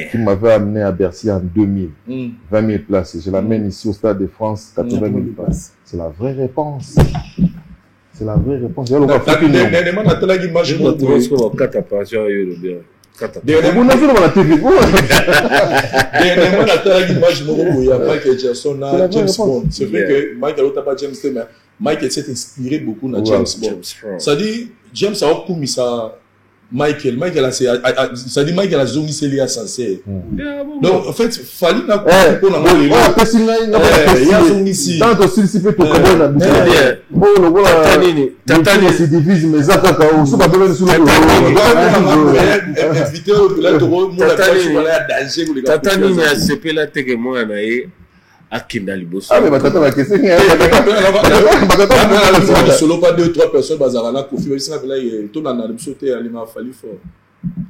qui m'avait amené à Bercy en 2000. 20 000 places. Je l'amène ici au Stade de France, 80 000 places. C'est la vraie réponse. C'est la vraie réponse. C'est vrai que Michael Otapa James mais Michael s'est inspiré beaucoup dans James Bond. Ça dit James a beaucoup ça Michael ça dit Michael a zongi c'est lié sincère. Donc en fait fallait na pour na il y a zongi ici tant aussi si peut tout comme na bon le voilà tatani se divise mais ça quand on se battre sur le invité là tout le monde a pas danger les gars tatani a CP la teke moi na ye akinda liboso ah mais batata la question solo pas 2-3 personnes bazarana kofi ça là tout na na sauter alima fali fort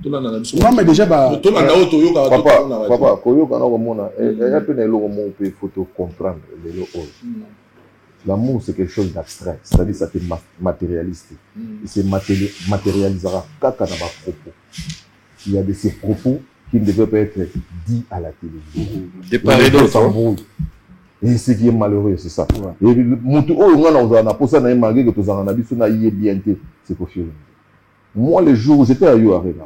tout na na non mais déjà bah tout na na auto yo ka papa koyo kana ko mona et peu na lo mo peut photo comprendre le lo l'amour c'est quelque chose d'abstrait c'est-à-dire ça te matérialiste et c'est matérialisera kaka na ba propos il y a de ces propos qui ne devaient pas être dits à la télévision de part et d'autre. Et ce qui est malheureux, c'est ça. Et c'est pour faire. Moi, le jour où j'étais à Yo Arena,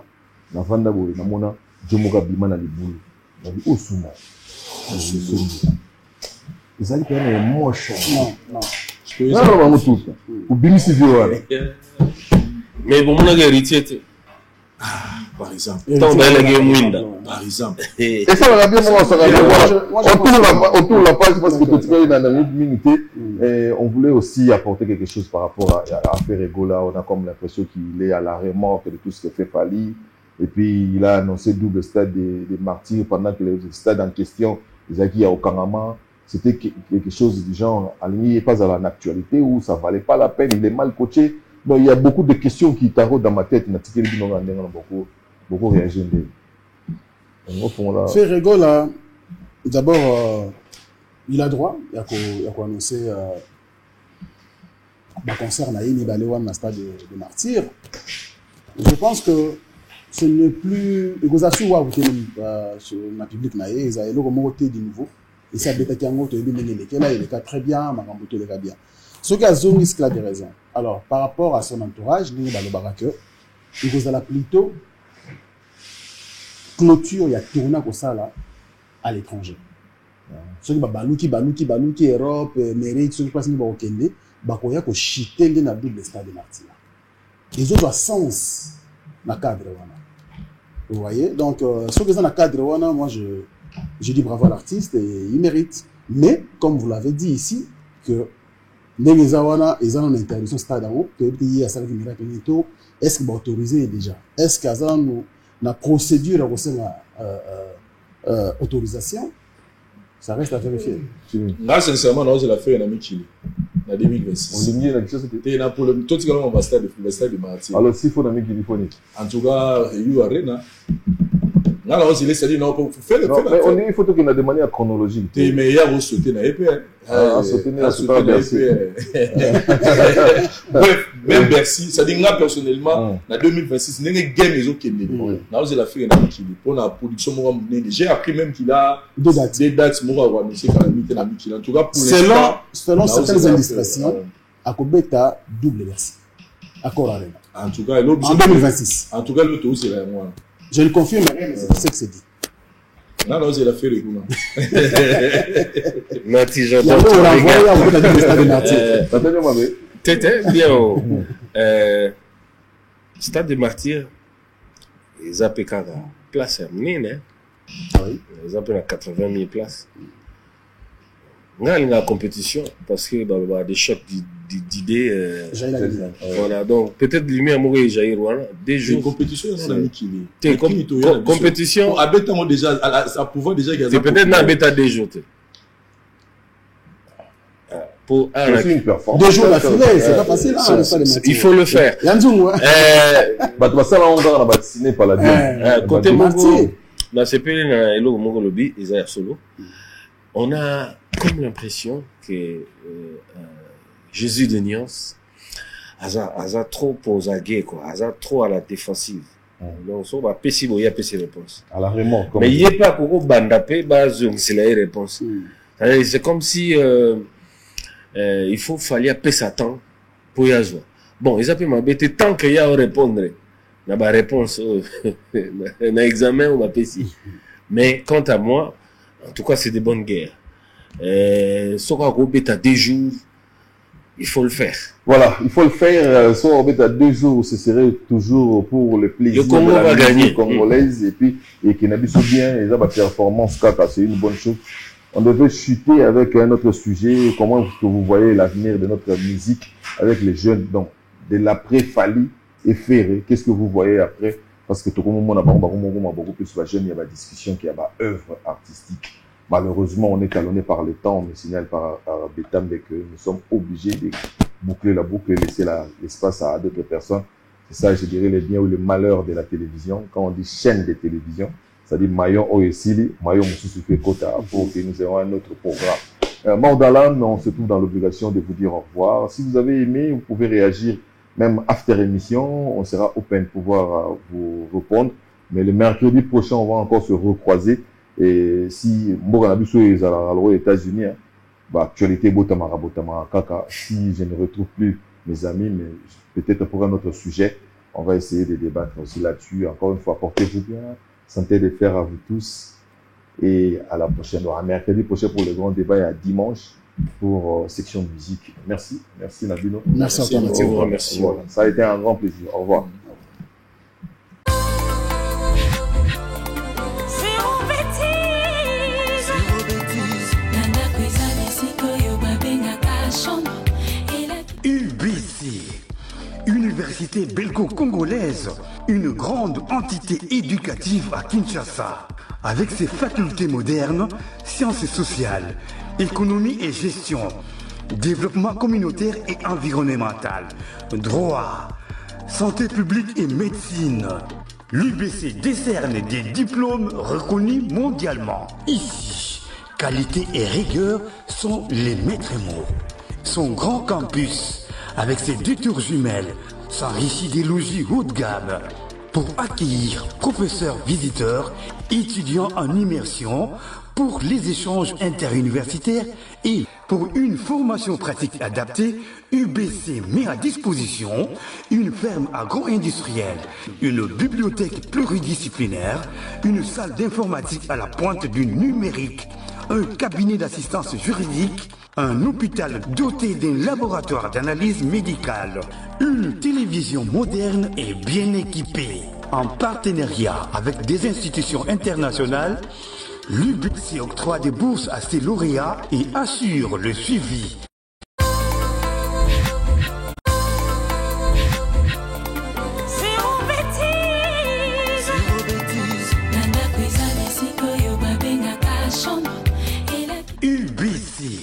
dans Vanda Boy, dans mon Jomoga Bimana Liboul, dans le Osuma, ils allaient faire un moche. Non. Non, tout. Ou Bimisi Viola. Mais bon, on a héritier. Par exemple. Par exemple. Et ça, on a bien autour de la page, parce que tout le monde a une minute. On voulait aussi apporter quelque chose par rapport à Ferregola. On a comme l'impression qu'il est à la remorque de tout ce que fait Fali. Et puis, il a annoncé double stade des martyrs pendant que le stade en question, Isaki à Okanama, c'était quelque chose du genre aligné pas à l'actualité où ça valait pas la peine. Il est mal coaché. Donc, il y a beaucoup de questions qui t'arrêtent dans ma tête. Beaucoup réagi. Ferregola, d'abord, il a droit. Il y a quoi annoncer concert à Balewan dans le stade de Martyrs. Je pense que ce n'est plus. Il y a sur ma public, il y a le de nouveau. Et ça, il est très bien, il est bien. Ce qui a zone risque là des raisons. Alors, par rapport à son entourage, il y a plutôt clôture, il y a tourné comme ça là, à l'étranger. Ceux qui balouki, Europe, Amérique, ceux qui passent au Kenya, il y a chiter dans le double stade de Martyrs. Les autres ont sens dans le cadre. Vous voyez? Donc, ceux qui sont dans le cadre, moi je dis bravo à l'artiste et il mérite. Mais, comme vous l'avez dit ici, que les Awana, ils ont une interdiction stade en haut, est-ce qu'ils vont autoriser déjà? Est-ce qu'ils ont une procédure à autorisation? Ça reste à vérifier. Là, sincèrement, on a fait un ami Chili. En 2026. On a dit c'était un pour le tout ce qu'on va stade de Martyrs. Alors, s'il faut un ami Chili, en tout cas, il y a Arena. Là, on s'est dit, non, il faut faire. Mais on a une photo qui a de manière chronologique. T'es meilleur au sauter dans l'EPR. Bref, même Bercy, ça dit que personnellement, en 2026, il y a une game qui est née. Là, on s'est fait un ami pour la production. J'ai appris même qu'il a des dates pour avoir mis ses calamités dans la en tout cas, pour selon certaines indiscrétions, à Kobeta, double Bercy. Accord Arena. En tout cas, en 2026. En tout cas, l'autre, c'est la moi. Je le confirme, mais c'est ce que c'est dit. Non, c'est la fée de Gouna. Nati, j'entends. T'étais bien au stade de Martyrs. Ils ont payé place à Mine. Ils ont payé 80 000 places. On a une compétition parce que y a des chocs d'idées. Voilà, donc peut-être lumière mourir Jair Rwanda des jours. Compétition, on a mis qui compétition. Abétant déjà, ça pouvait déjà gagner. C'est peut-être dans bêta des jours. Pour deux jours d'affilée, c'est pas facile. Il faut le faire. Yanzou, bah tu vas ça là on va vacciner par la côté Mongo. dans ce pays, on a comme l'impression que Jésus de Nyons a trop posé gay, quoi, a trop à la défensive. Donc, on va passer réponse. À la remorque. Mais il n'y a pas pour bandapé, c'est la réponse. C'est comme si il fallait passer à temps pour y avoir. Bon, ils appellent ma bête tant qu'il y a à répondre. Il y a ma réponse dans l'examen, on va passer. Mais quant à moi, en tout cas, c'est des bonnes guerres. Soit qu'on bête à 2 jours, il faut le faire. Voilà, il faut le faire. Soit on bête à 2 jours, ce serait toujours pour le plaisir de la musique congolaise. Et qui n'a bien, et la performance, c'est une bonne chose. On devait chuter avec un autre sujet. Comment que vous voyez l'avenir de notre musique avec les jeunes? Donc, de l'après Fally et Ferré. Qu'est-ce que vous voyez après? Parce que tout le monde a beaucoup plus de jeunes, il y a la discussion, qu'il y a ma œuvre artistique. Malheureusement, on est talonné par le temps, on me signale par Bétam que nous sommes obligés de boucler la boucle et laisser l'espace à d'autres personnes. C'est ça, je dirais, les biens ou les malheurs de la télévision. Quand on dit chaîne de télévision, c'est-à-dire Mayon Oyesili, Mayon Moussoussouké Kota, pour que nous ayons un autre programme. Mordalan, on se trouve dans l'obligation de vous dire au revoir. Si vous avez aimé, vous pouvez réagir, même after émission, on sera open pour pouvoir vous répondre. Mais le mercredi prochain, on va encore se recroiser. Et si Mboganabiso est aux États-Unis, actualité Botamara Kaka, si je ne retrouve plus mes amis, mais peut-être pour un autre sujet, on va essayer de débattre aussi là-dessus. Encore une fois, portez-vous bien, santé de fer à vous tous, et à la prochaine. À mercredi prochain pour le grand débat et à dimanche pour section de musique. Merci Nabino. Merci à toi. Merci. Voilà. Ça a été un grand plaisir. Au revoir. UBC, Université belgo-congolaise, une grande entité éducative à Kinshasa, avec ses facultés modernes, sciences sociales, économie et gestion, développement communautaire et environnemental, droit, santé publique et médecine. L'UBC décerne des diplômes reconnus mondialement. Ici, qualité et rigueur sont les maîtres mots. Son grand campus, avec ses 2 tours jumelles, s'enrichit des logis haut de gamme pour accueillir professeurs visiteurs, étudiants en immersion, pour les échanges interuniversitaires et pour une formation pratique adaptée. UBC met à disposition une ferme agro-industrielle, une bibliothèque pluridisciplinaire, une salle d'informatique à la pointe du numérique, un cabinet d'assistance juridique, un hôpital doté d'un laboratoire d'analyse médicale, une télévision moderne et bien équipée. En partenariat avec des institutions internationales, l'UBC octroie des bourses à ses lauréats et assure le suivi. UBC,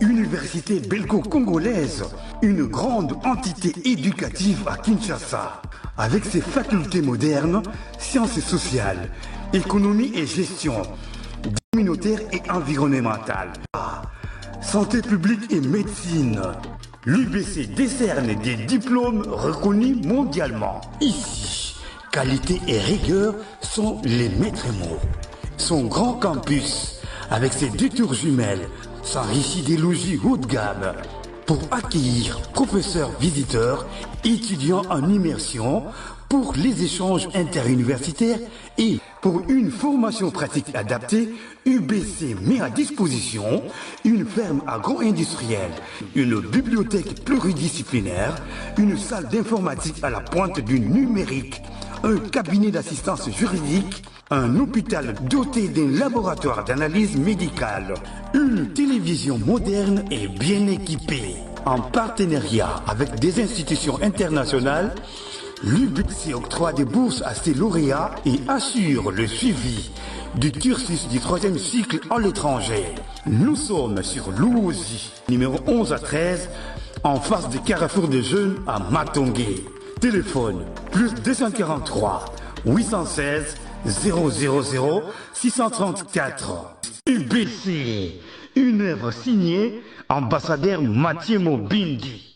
Université belgo-congolaise, une grande entité éducative à Kinshasa, avec ses facultés modernes, sciences sociales, économie et gestion, communautaire et environnementale, santé publique et médecine. L'UBC décerne des diplômes reconnus mondialement. Ici, qualité et rigueur sont les maîtres mots. Son grand campus, avec ses 2 tours jumelles, s'enrichit des logis haut de gamme pour accueillir professeurs visiteurs, étudiants en immersion, pour les échanges interuniversitaires et pour une formation pratique adaptée. UBC met à disposition une ferme agro-industrielle, une bibliothèque pluridisciplinaire, une salle d'informatique à la pointe du numérique, un cabinet d'assistance juridique, un hôpital doté d'un laboratoire d'analyse médicale, une télévision moderne et bien équipée. En partenariat avec des institutions internationales, l'UBC octroie des bourses à ses lauréats et assure le suivi du cursus du 3e cycle à l'étranger. Nous sommes sur Louosi, numéro 11 à 13, en face du Carrefour des Jeunes à Matongé. Téléphone, plus 243 816 000 634. UBC, une œuvre signée ambassadeur Mathieu Mobindi.